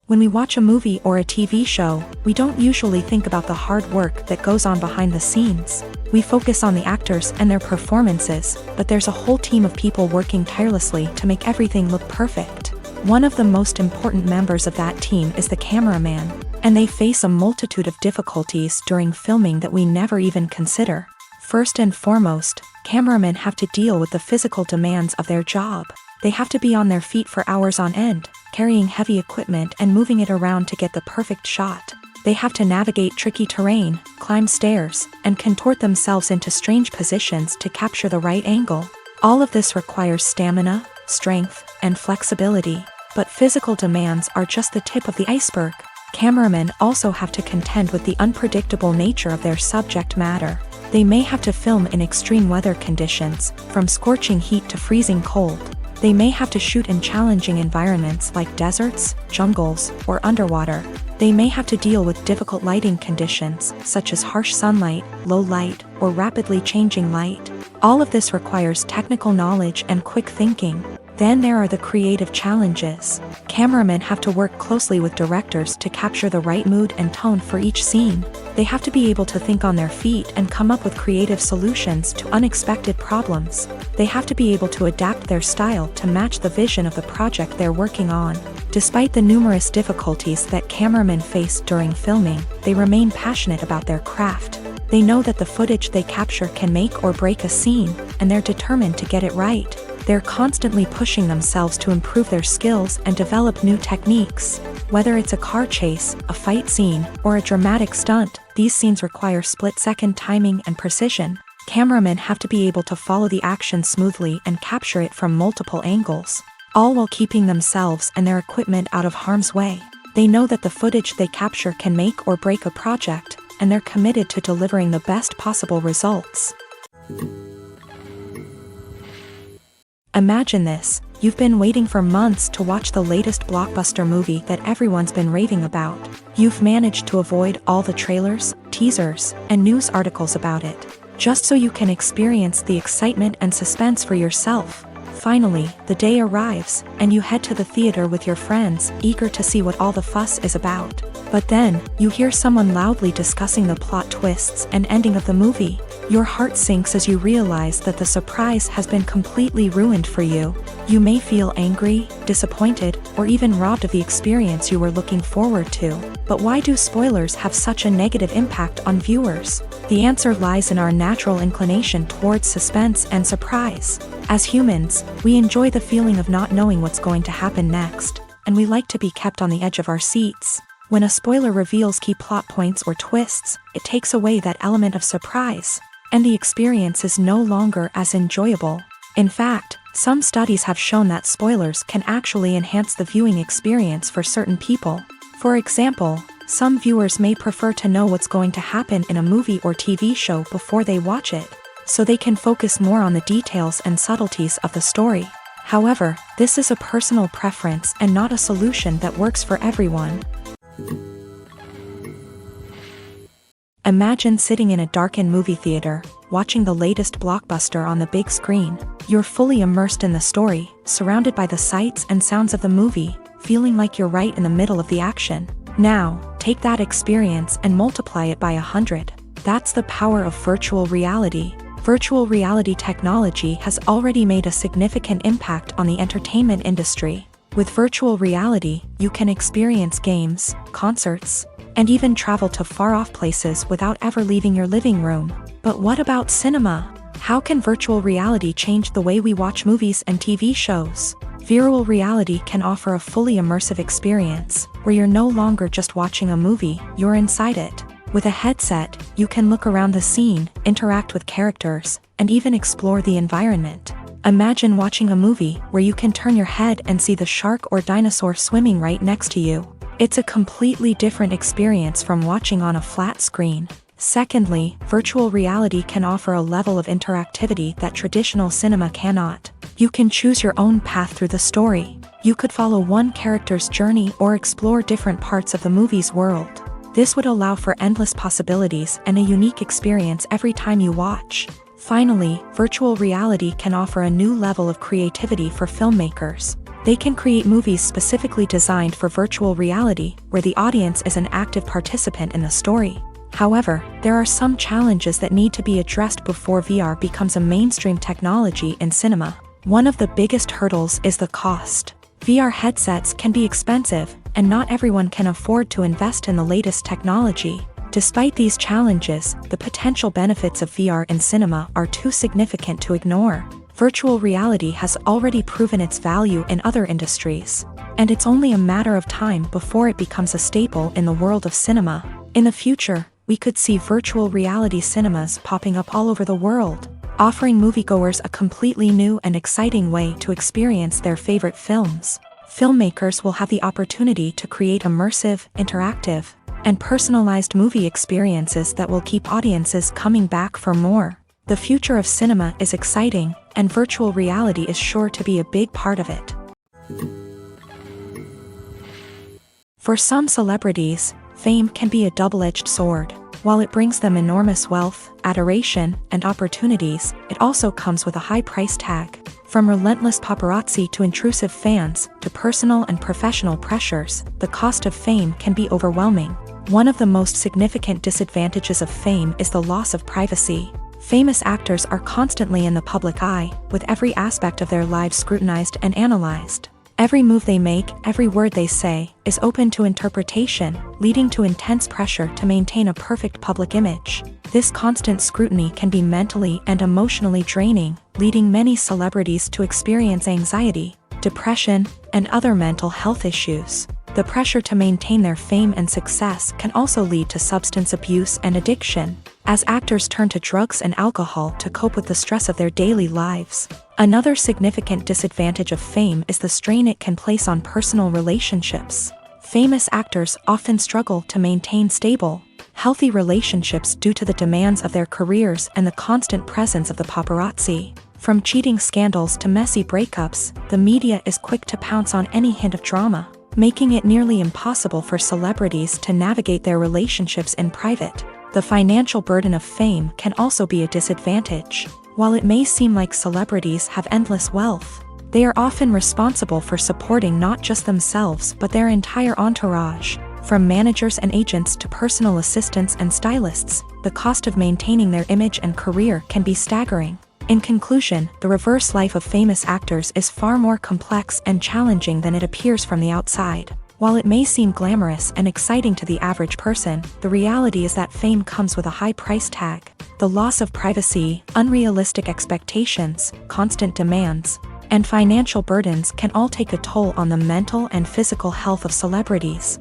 When we watch a movie or a TV show, we don't usually think about the hard work that goes on behind the scenes. We focus on the actors and their performances, but there's a whole team of people working tirelessly to make everything look perfect. One of the most important members of that team is the cameraman, and they face a multitude of difficulties during filming that we never even consider. First and foremost, cameramen have to deal with the physical demands of their job. They have to be on their feet for hours on end, carrying heavy equipment and moving it around to get the perfect shot. They have to navigate tricky terrain, climb stairs, and contort themselves into strange positions to capture the right angle. All of this requires stamina, strength, and flexibility. But physical demands are just the tip of the iceberg. Cameramen also have to contend with the unpredictable nature of their subject matter. They may have to film in extreme weather conditions, from scorching heat to freezing cold. They may have to shoot in challenging environments like deserts, jungles, or underwater. They may have to deal with difficult lighting conditions, such as harsh sunlight, low light, or rapidly changing light. All of this requires technical knowledge and quick thinking. Then there are the creative challenges. Cameramen have to work closely with directors to capture the right mood and tone for each scene. They have to be able to think on their feet and come up with creative solutions to unexpected problems. They have to be able to adapt their style to match the vision of the project they're working on. Despite the numerous difficulties that cameramen face during filming, they remain passionate about their craft. They know that the footage they capture can make or break a scene, and they're determined to get it right. They're constantly pushing themselves to improve their skills and develop new techniques. Whether it's a car chase, a fight scene, or a dramatic stunt, these scenes require split-second timing and precision. Cameramen have to be able to follow the action smoothly and capture it from multiple angles, all while keeping themselves and their equipment out of harm's way. They know that the footage they capture can make or break a project, and they're committed to delivering the best possible results. Imagine this: you've been waiting for months to watch the latest blockbuster movie that everyone's been raving about. You've managed to avoid all the trailers, teasers, and news articles about it, just so you can experience the excitement and suspense for yourself. Finally, the day arrives, and you head to the theater with your friends, eager to see what all the fuss is about. But then, you hear someone loudly discussing the plot twists and ending of the movie. Your heart sinks as you realize that the surprise has been completely ruined for you. You may feel angry, disappointed, or even robbed of the experience you were looking forward to. But why do spoilers have such a negative impact on viewers? The answer lies in our natural inclination towards suspense and surprise. As humans, we enjoy the feeling of not knowing what's going to happen next, and we like to be kept on the edge of our seats. When a spoiler reveals key plot points or twists, it takes away that element of surprise, and the experience is no longer as enjoyable. In fact, some studies have shown that spoilers can actually enhance the viewing experience for certain people. For example, some viewers may prefer to know what's going to happen in a movie or TV show before they watch it, so they can focus more on the details and subtleties of the story. However, this is a personal preference and not a solution that works for everyone. Imagine sitting in a darkened movie theater, watching the latest blockbuster on the big screen. You're fully immersed in the story, surrounded by the sights and sounds of the movie, feeling like you're right in the middle of the action. Now, take that experience and multiply it by 100. That's the power of virtual reality. Virtual reality technology has already made a significant impact on the entertainment industry. With virtual reality, you can experience games, concerts, and even travel to far-off places without ever leaving your living room. But what about cinema? How can virtual reality change the way we watch movies and TV shows? Virtual reality can offer a fully immersive experience, where you're no longer just watching a movie, you're inside it. With a headset, you can look around the scene, interact with characters, and even explore the environment. Imagine watching a movie where you can turn your head and see the shark or dinosaur swimming right next to you. It's a completely different experience from watching on a flat screen. Secondly, virtual reality can offer a level of interactivity that traditional cinema cannot. You can choose your own path through the story. You could follow one character's journey or explore different parts of the movie's world. This would allow for endless possibilities and a unique experience every time you watch. Finally, virtual reality can offer a new level of creativity for filmmakers. They can create movies specifically designed for virtual reality, where the audience is an active participant in the story. However, there are some challenges that need to be addressed before VR becomes a mainstream technology in cinema. One of the biggest hurdles is the cost. VR headsets can be expensive, and not everyone can afford to invest in the latest technology. Despite these challenges, the potential benefits of VR in cinema are too significant to ignore. Virtual reality has already proven its value in other industries, and it's only a matter of time before it becomes a staple in the world of cinema. In the future, we could see virtual reality cinemas popping up all over the world, offering moviegoers a completely new and exciting way to experience their favorite films. Filmmakers will have the opportunity to create immersive, interactive, and personalized movie experiences that will keep audiences coming back for more. The future of cinema is exciting, and virtual reality is sure to be a big part of it. For some celebrities, fame can be a double-edged sword. While it brings them enormous wealth, adoration, and opportunities, it also comes with a high price tag. From relentless paparazzi to intrusive fans, to personal and professional pressures, the cost of fame can be overwhelming. One of the most significant disadvantages of fame is the loss of privacy. Famous actors are constantly in the public eye, with every aspect of their lives scrutinized and analyzed. Every move they make, every word they say, is open to interpretation, leading to intense pressure to maintain a perfect public image. This constant scrutiny can be mentally and emotionally draining, leading many celebrities to experience anxiety, depression, and other mental health issues. The pressure to maintain their fame and success can also lead to substance abuse and addiction, as actors turn to drugs and alcohol to cope with the stress of their daily lives. Another significant disadvantage of fame is the strain it can place on personal relationships. Famous actors often struggle to maintain stable, healthy relationships due to the demands of their careers and the constant presence of the paparazzi. From cheating scandals to messy breakups, the media is quick to pounce on any hint of drama, making it nearly impossible for celebrities to navigate their relationships in private. The financial burden of fame can also be a disadvantage. While it may seem like celebrities have endless wealth, They are often responsible for supporting not just themselves but their entire entourage. From managers and agents to personal assistants and stylists, the cost of maintaining their image and career can be staggering. In conclusion, the reverse life of famous actors is far more complex and challenging than it appears from the outside. While it may seem glamorous and exciting to the average person, the reality is that fame comes with a high price tag. The loss of privacy, unrealistic expectations, constant demands, and financial burdens can all take a toll on the mental and physical health of celebrities.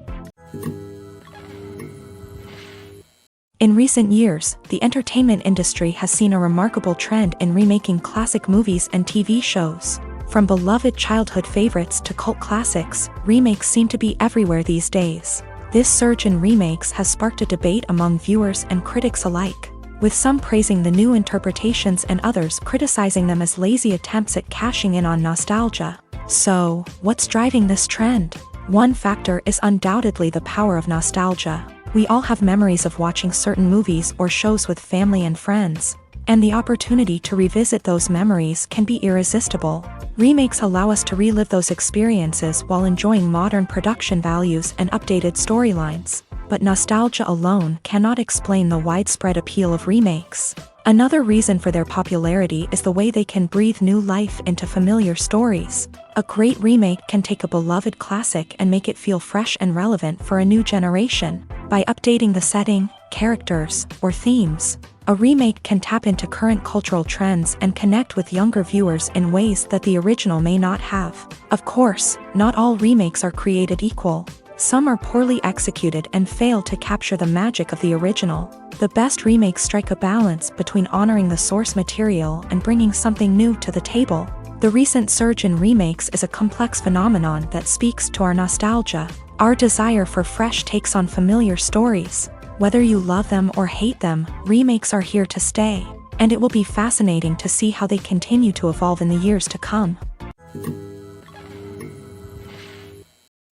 In recent years, the entertainment industry has seen a remarkable trend in remaking classic movies and TV shows. From beloved childhood favorites to cult classics, remakes seem to be everywhere these days. This surge in remakes has sparked a debate among viewers and critics alike, with some praising the new interpretations and others criticizing them as lazy attempts at cashing in on nostalgia. So, what's driving this trend? One factor is undoubtedly the power of nostalgia. We all have memories of watching certain movies or shows with family and friends, and the opportunity to revisit those memories can be irresistible. Remakes allow us to relive those experiences while enjoying modern production values and updated storylines. But nostalgia alone cannot explain the widespread appeal of remakes. Another reason for their popularity is the way they can breathe new life into familiar stories. A great remake can take a beloved classic and make it feel fresh and relevant for a new generation. By updating the setting, characters, or themes, a remake can tap into current cultural trends and connect with younger viewers in ways that the original may not have. Of course, not all remakes are created equal. Some are poorly executed and fail to capture the magic of the original. The best remakes strike a balance between honoring the source material and bringing something new to the table. The recent surge in remakes is a complex phenomenon that speaks to our nostalgia, our desire for fresh takes on familiar stories. Whether you love them or hate them, remakes are here to stay, and it will be fascinating to see how they continue to evolve in the years to come.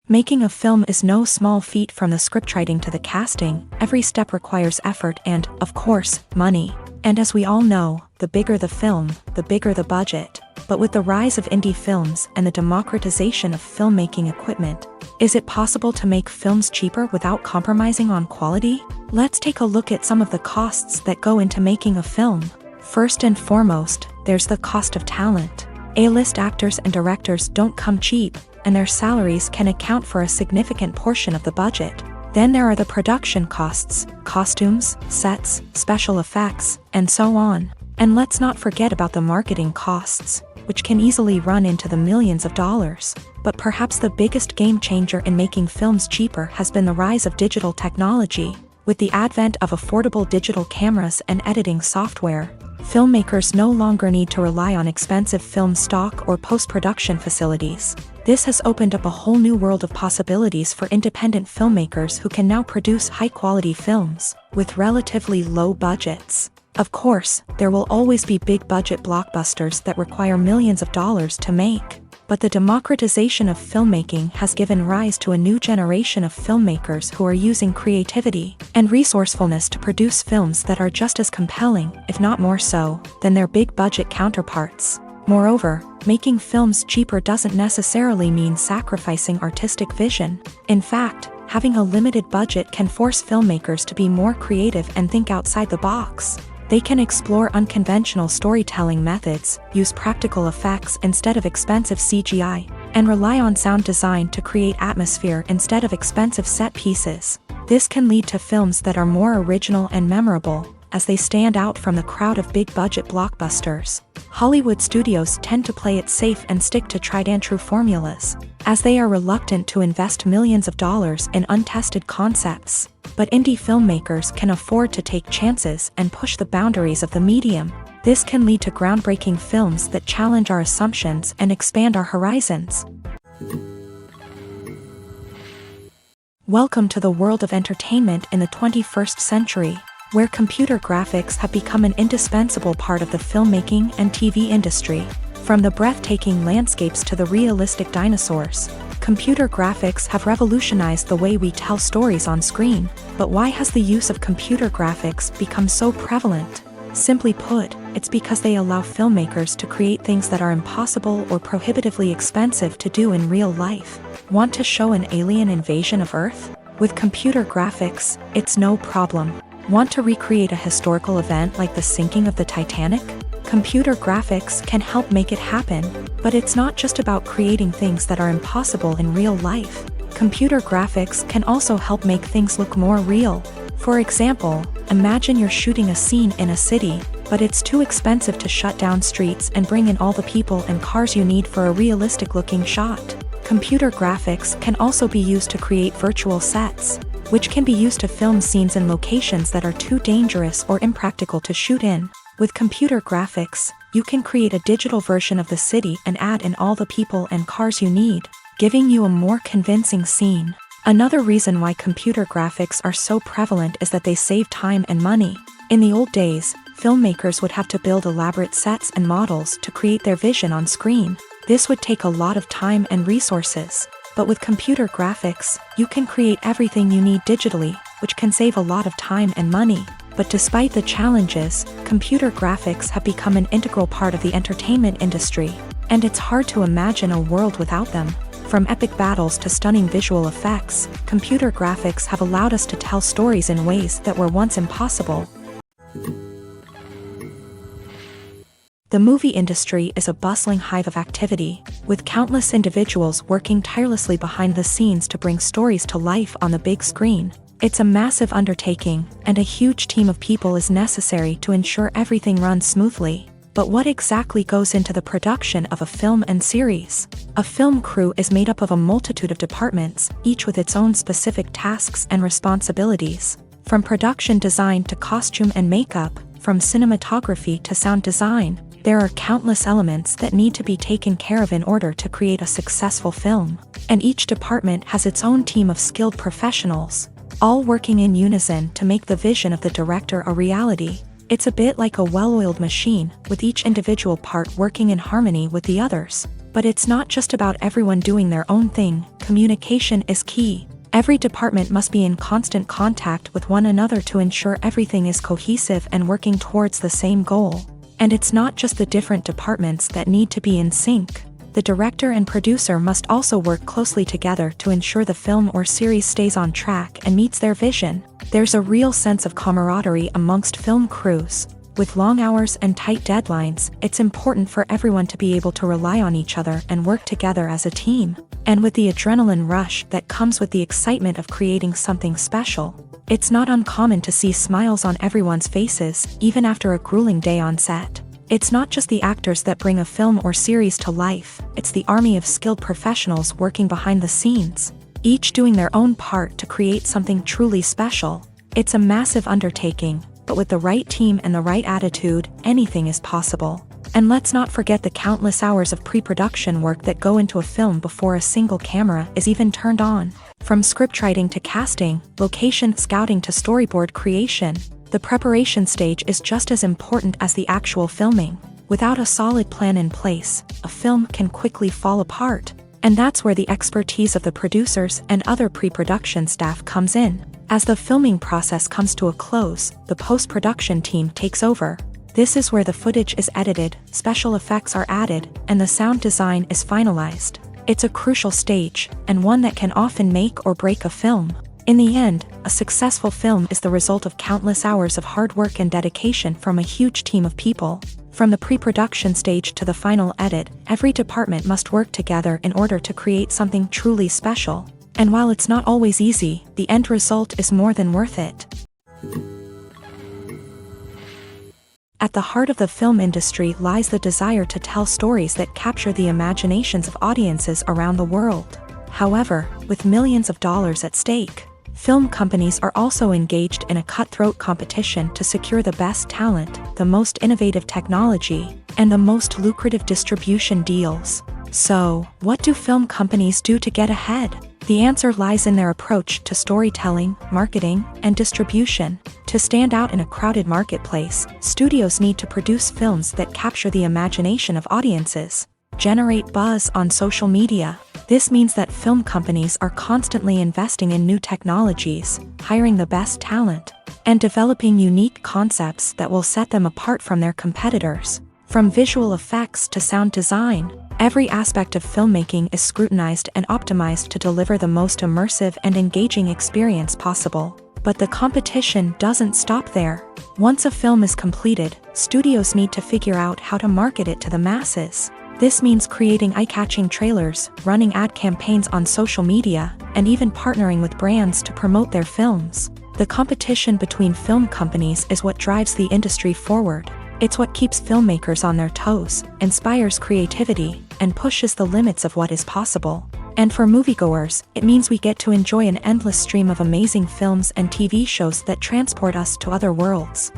Making a film is no small feat. From the scriptwriting to the casting, every step requires effort and, of course, money. And as we all know, the bigger the film, the bigger the budget. But with the rise of indie films and the democratization of filmmaking equipment, is it possible to make films cheaper without compromising on quality? Let's take a look at some of the costs that go into making a film. First and foremost, there's the cost of talent. A-list actors and directors don't come cheap, and their salaries can account for a significant portion of the budget. Then there are the production costs, costumes, sets, special effects, and so on. And let's not forget about the marketing costs, which can easily run into the millions of dollars. But perhaps the biggest game changer in making films cheaper has been the rise of digital technology. With the advent of affordable digital cameras and editing software, filmmakers no longer need to rely on expensive film stock or post-production facilities. This has opened up a whole new world of possibilities for independent filmmakers who can now produce high-quality films with relatively low budgets. Of course, there will always be big-budget blockbusters that require millions of dollars to make. But the democratization of filmmaking has given rise to a new generation of filmmakers who are using creativity and resourcefulness to produce films that are just as compelling, if not more so, than their big-budget counterparts. Moreover, making films cheaper doesn't necessarily mean sacrificing artistic vision. In fact, having a limited budget can force filmmakers to be more creative and think outside the box. They can explore unconventional storytelling methods, use practical effects instead of expensive CGI, and rely on sound design to create atmosphere instead of expensive set pieces. This can lead to films that are more original and memorable, as they stand out from the crowd of big-budget blockbusters. Hollywood studios tend to play it safe and stick to tried-and-true formulas, as they are reluctant to invest millions of dollars in untested concepts. But indie filmmakers can afford to take chances and push the boundaries of the medium. This can lead to groundbreaking films that challenge our assumptions and expand our horizons. Welcome to the world of entertainment in the 21st century, where computer graphics have become an indispensable part of the filmmaking and TV industry. From the breathtaking landscapes to the realistic dinosaurs, computer graphics have revolutionized the way we tell stories on screen. But why has the use of computer graphics become so prevalent? Simply put, it's because they allow filmmakers to create things that are impossible or prohibitively expensive to do in real life. Want to show an alien invasion of Earth? With computer graphics, it's no problem. Want to recreate a historical event like the sinking of the Titanic? Computer graphics can help make it happen, but it's not just about creating things that are impossible in real life. Computer graphics can also help make things look more real. For example, imagine you're shooting a scene in a city, but it's too expensive to shut down streets and bring in all the people and cars you need for a realistic-looking shot. Computer graphics can also be used to create virtual sets, which can be used to film scenes in locations that are too dangerous or impractical to shoot in. With computer graphics, you can create a digital version of the city and add in all the people and cars you need, giving you a more convincing scene. Another reason why computer graphics are so prevalent is that they save time and money. In the old days, filmmakers would have to build elaborate sets and models to create their vision on screen. This would take a lot of time and resources. But with computer graphics, you can create everything you need digitally, which can save a lot of time and money. But despite the challenges, computer graphics have become an integral part of the entertainment industry, and it's hard to imagine a world without them. From epic battles to stunning visual effects, computer graphics have allowed us to tell stories in ways that were once impossible. The movie industry is a bustling hive of activity, with countless individuals working tirelessly behind the scenes to bring stories to life on the big screen. It's a massive undertaking, and a huge team of people is necessary to ensure everything runs smoothly. But what exactly goes into the production of a film and series? A film crew is made up of a multitude of departments, each with its own specific tasks and responsibilities. From production design to costume and makeup, from cinematography to sound design, there are countless elements that need to be taken care of in order to create a successful film. And each department has its own team of skilled professionals, all working in unison to make the vision of the director a reality. It's a bit like a well-oiled machine, with each individual part working in harmony with the others. But it's not just about everyone doing their own thing. Communication is key. Every department must be in constant contact with one another to ensure everything is cohesive and working towards the same goal. And it's not just the different departments that need to be in sync. The director and producer must also work closely together to ensure the film or series stays on track and meets their vision. There's a real sense of camaraderie amongst film crews. With long hours and tight deadlines, it's important for everyone to be able to rely on each other and work together as a team. And with the adrenaline rush that comes with the excitement of creating something special, it's not uncommon to see smiles on everyone's faces, even after a grueling day on set. It's not just the actors that bring a film or series to life, it's the army of skilled professionals working behind the scenes, each doing their own part to create something truly special. It's a massive undertaking, but with the right team and the right attitude, anything is possible. And let's not forget the countless hours of pre-production work that go into a film before a single camera is even turned on. From scriptwriting to casting, location scouting to storyboard creation, the preparation stage is just as important as the actual filming. Without a solid plan in place, a film can quickly fall apart. And that's where the expertise of the producers and other pre-production staff comes in. As the filming process comes to a close, the post-production team takes over. This is where the footage is edited, special effects are added, and the sound design is finalized. It's a crucial stage, and one that can often make or break a film. In the end, a successful film is the result of countless hours of hard work and dedication from a huge team of people. From the pre-production stage to the final edit, every department must work together in order to create something truly special. And while it's not always easy, the end result is more than worth it. At the heart of the film industry lies the desire to tell stories that capture the imaginations of audiences around the world. However, with millions of dollars at stake, film companies are also engaged in a cutthroat competition to secure the best talent, the most innovative technology, and the most lucrative distribution deals. So, what do film companies do to get ahead? The answer lies in their approach to storytelling, marketing, and distribution. To stand out in a crowded marketplace, studios need to produce films that capture the imagination of audiences, generate buzz on social media, This means that film companies are constantly investing in new technologies, hiring the best talent, and developing unique concepts that will set them apart from their competitors. From visual effects to sound design, every aspect of filmmaking is scrutinized and optimized to deliver the most immersive and engaging experience possible. But the competition doesn't stop there. Once a film is completed, studios need to figure out how to market it to the masses. This means creating eye-catching trailers, running ad campaigns on social media, and even partnering with brands to promote their films. The competition between film companies is what drives the industry forward. It's what keeps filmmakers on their toes, inspires creativity, and pushes the limits of what is possible. And for moviegoers, it means we get to enjoy an endless stream of amazing films and TV shows that transport us to other worlds.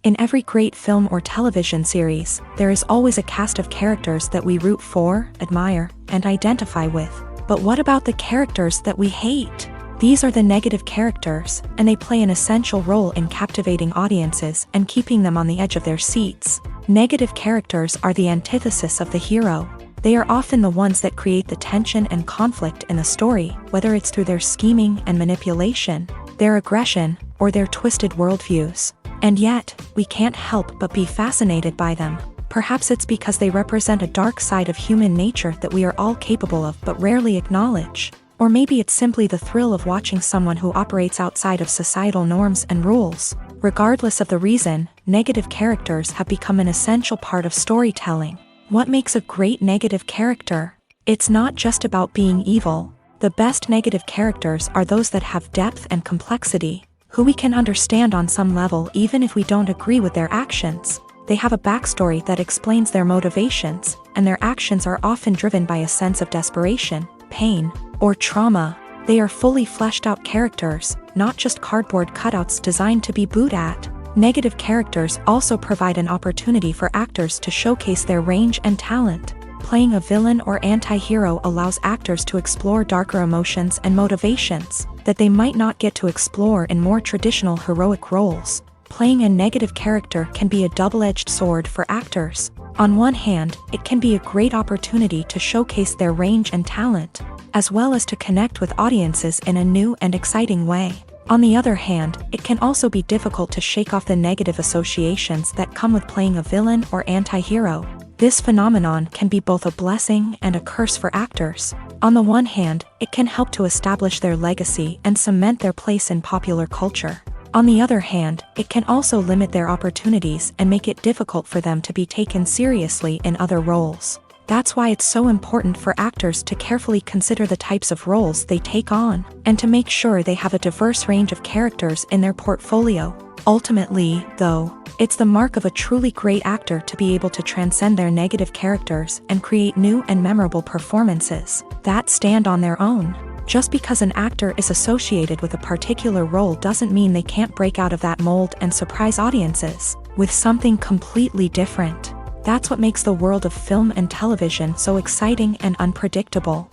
In every great film or television series, there is always a cast of characters that we root for, admire, and identify with. But what about the characters that we hate? These are the negative characters, and they play an essential role in captivating audiences and keeping them on the edge of their seats. Negative characters are the antithesis of the hero. They are often the ones that create the tension and conflict in the story, whether it's through their scheming and manipulation, their aggression, or their twisted worldviews. And yet, we can't help but be fascinated by them. Perhaps it's because they represent a dark side of human nature that we are all capable of but rarely acknowledge. Or maybe it's simply the thrill of watching someone who operates outside of societal norms and rules. Regardless of the reason, negative characters have become an essential part of storytelling. What makes a great negative character? It's not just about being evil. The best negative characters are those that have depth and complexity, who we can understand on some level even if we don't agree with their actions. They have a backstory that explains their motivations, and their actions are often driven by a sense of desperation, pain, or trauma. They are fully fleshed out characters, not just cardboard cutouts designed to be booed at. Negative characters also provide an opportunity for actors to showcase their range and talent. Playing a villain or anti-hero allows actors to explore darker emotions and motivations that they might not get to explore in more traditional heroic roles. Playing a negative character can be a double-edged sword for actors. On one hand, it can be a great opportunity to showcase their range and talent, as well as to connect with audiences in a new and exciting way. On the other hand, it can also be difficult to shake off the negative associations that come with playing a villain or anti-hero. This phenomenon can be both a blessing and a curse for actors. On the one hand, it can help to establish their legacy and cement their place in popular culture. On the other hand, it can also limit their opportunities and make it difficult for them to be taken seriously in other roles. That's why it's so important for actors to carefully consider the types of roles they take on, and to make sure they have a diverse range of characters in their portfolio. Ultimately, though, it's the mark of a truly great actor to be able to transcend their negative characters and create new and memorable performances that stand on their own. Just because an actor is associated with a particular role doesn't mean they can't break out of that mold and surprise audiences with something completely different. That's what makes the world of film and television so exciting and unpredictable.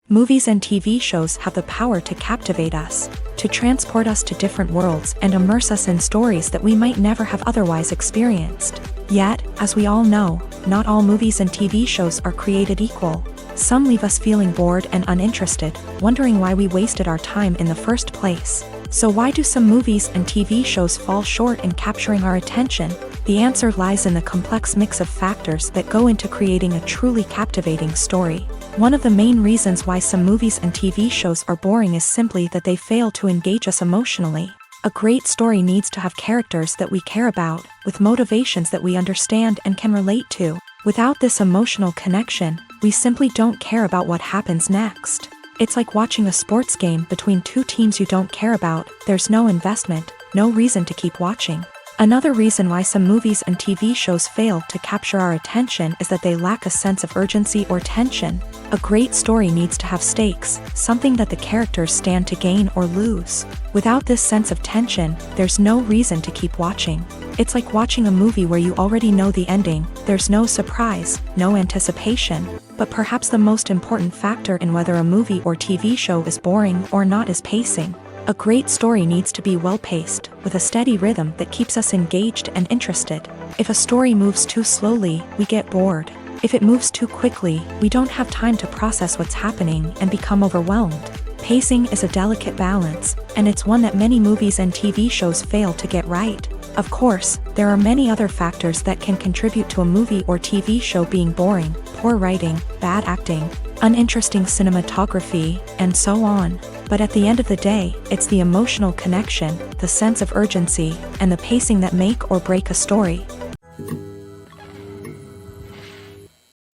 Movies and TV shows have the power to captivate us, to transport us to different worlds and immerse us in stories that we might never have otherwise experienced. Yet, as we all know, not all movies and TV shows are created equal. Some leave us feeling bored and uninterested, wondering why we wasted our time in the first place. So why do some movies and TV shows fall short in capturing our attention? The answer lies in the complex mix of factors that go into creating a truly captivating story. One of the main reasons why some movies and TV shows are boring is simply that they fail to engage us emotionally. A great story needs to have characters that we care about, with motivations that we understand and can relate to. Without this emotional connection, we simply don't care about what happens next. It's like watching a sports game between two teams you don't care about. There's no investment, no reason to keep watching. Another reason why some movies and TV shows fail to capture our attention is that they lack a sense of urgency or tension. A great story needs to have stakes, something that the characters stand to gain or lose. Without this sense of tension, there's no reason to keep watching. It's like watching a movie where you already know the ending. There's no surprise, no anticipation. But perhaps the most important factor in whether a movie or TV show is boring or not is pacing. A great story needs to be well-paced, with a steady rhythm that keeps us engaged and interested. If a story moves too slowly, we get bored. If it moves too quickly, we don't have time to process what's happening and become overwhelmed. Pacing is a delicate balance, and it's one that many movies and TV shows fail to get right. Of course, there are many other factors that can contribute to a movie or TV show being boring: poor writing, bad acting, uninteresting cinematography, and so on. But at the end of the day, it's the emotional connection, the sense of urgency, and the pacing that make or break a story.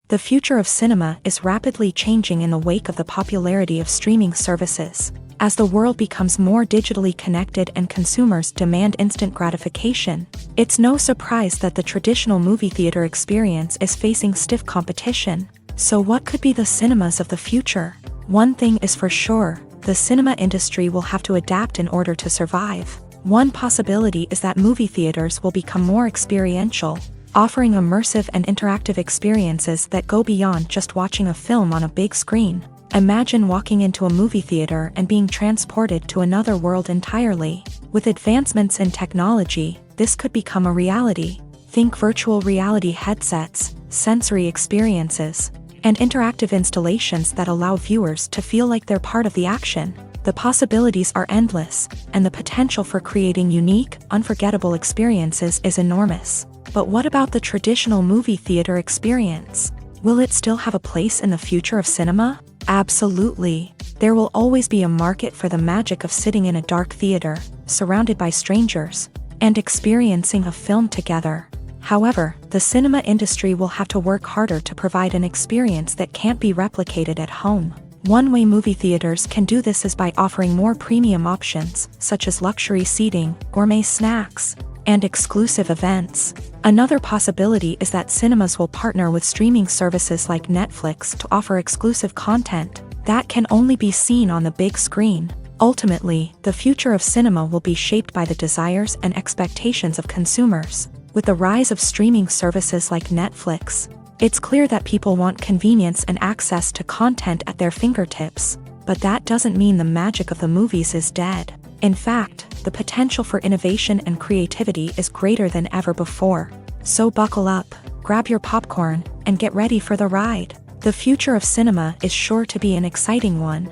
The future of cinema is rapidly changing in the wake of the popularity of streaming services. As the world becomes more digitally connected and consumers demand instant gratification, it's no surprise that the traditional movie theater experience is facing stiff competition. So what could be the cinemas of the future? One thing is for sure, the cinema industry will have to adapt in order to survive. One possibility is that movie theaters will become more experiential, offering immersive and interactive experiences that go beyond just watching a film on a big screen. Imagine walking into a movie theater and being transported to another world entirely. With advancements in technology, this could become a reality. Think virtual reality headsets, sensory experiences, and interactive installations that allow viewers to feel like they're part of the action. The possibilities are endless, and the potential for creating unique, unforgettable experiences is enormous. But what about the traditional movie theater experience? Will it still have a place in the future of cinema? Absolutely. There will always be a market for the magic of sitting in a dark theater, surrounded by strangers, and experiencing a film together. However, the cinema industry will have to work harder to provide an experience that can't be replicated at home. One way movie theaters can do this is by offering more premium options, such as luxury seating, gourmet snacks, and exclusive events. Another possibility is that cinemas will partner with streaming services like Netflix to offer exclusive content that can only be seen on the big screen. Ultimately, the future of cinema will be shaped by the desires and expectations of consumers. With the rise of streaming services like Netflix, it's clear that people want convenience and access to content at their fingertips. But that doesn't mean the magic of the movies is dead. In fact, the potential for innovation and creativity is greater than ever before. So buckle up, grab your popcorn, and get ready for the ride. The future of cinema is sure to be an exciting one.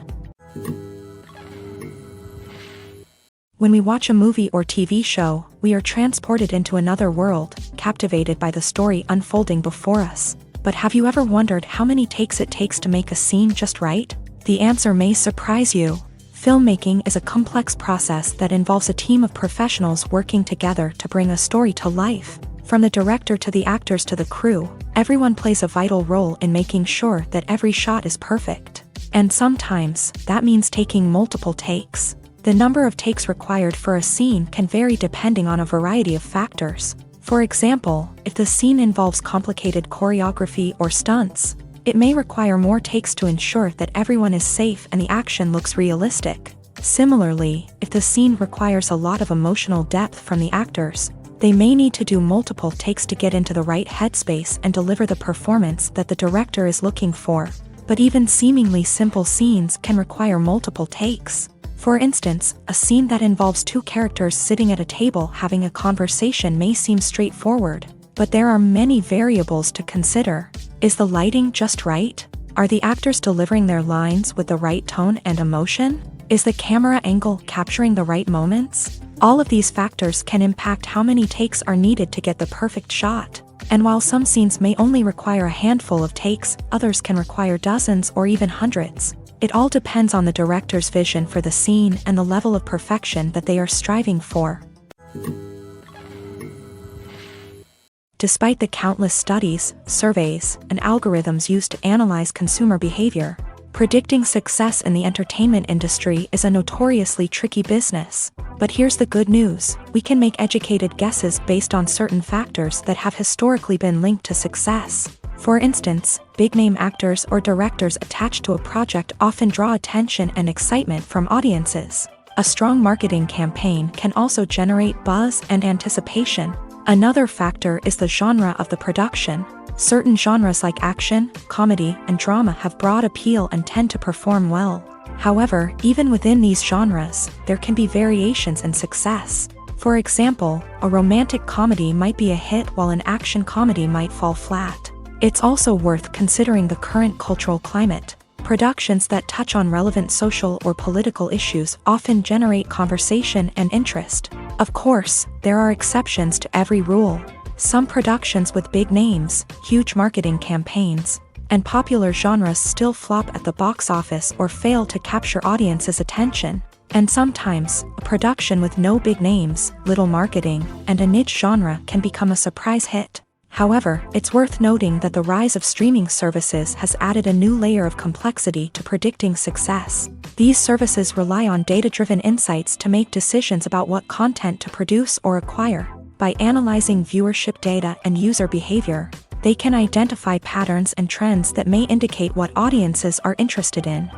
When we watch a movie or TV show, we are transported into another world, captivated by the story unfolding before us. But have you ever wondered how many takes it takes to make a scene just right? The answer may surprise you. Filmmaking is a complex process that involves a team of professionals working together to bring a story to life. From the director to the actors to the crew, everyone plays a vital role in making sure that every shot is perfect. And sometimes, that means taking multiple takes. The number of takes required for a scene can vary depending on a variety of factors. For example, if the scene involves complicated choreography or stunts, it may require more takes to ensure that everyone is safe and the action looks realistic. Similarly, if the scene requires a lot of emotional depth from the actors, they may need to do multiple takes to get into the right headspace and deliver the performance that the director is looking for. But even seemingly simple scenes can require multiple takes. For instance, a scene that involves two characters sitting at a table having a conversation may seem straightforward, but there are many variables to consider. Is the lighting just right? Are the actors delivering their lines with the right tone and emotion? Is the camera angle capturing the right moments? All of these factors can impact how many takes are needed to get the perfect shot. And while some scenes may only require a handful of takes, others can require dozens or even hundreds. It all depends on the director's vision for the scene and the level of perfection that they are striving for. Despite the countless studies, surveys, and algorithms used to analyze consumer behavior, predicting success in the entertainment industry is a notoriously tricky business. But here's the good news: we can make educated guesses based on certain factors that have historically been linked to success. For instance, big-name actors or directors attached to a project often draw attention and excitement from audiences. A strong marketing campaign can also generate buzz and anticipation. Another factor is the genre of the production. Certain genres like action, comedy, and drama have broad appeal and tend to perform well. However, even within these genres, there can be variations in success. For example, a romantic comedy might be a hit while an action comedy might fall flat. It's also worth considering the current cultural climate. Productions that touch on relevant social or political issues often generate conversation and interest. Of course, there are exceptions to every rule. Some productions with big names, huge marketing campaigns, and popular genres still flop at the box office or fail to capture audiences' attention. And sometimes, a production with no big names, little marketing, and a niche genre can become a surprise hit. However, it's worth noting that the rise of streaming services has added a new layer of complexity to predicting success. These services rely on data-driven insights to make decisions about what content to produce or acquire. By analyzing viewership data and user behavior, they can identify patterns and trends that may indicate what audiences are interested in.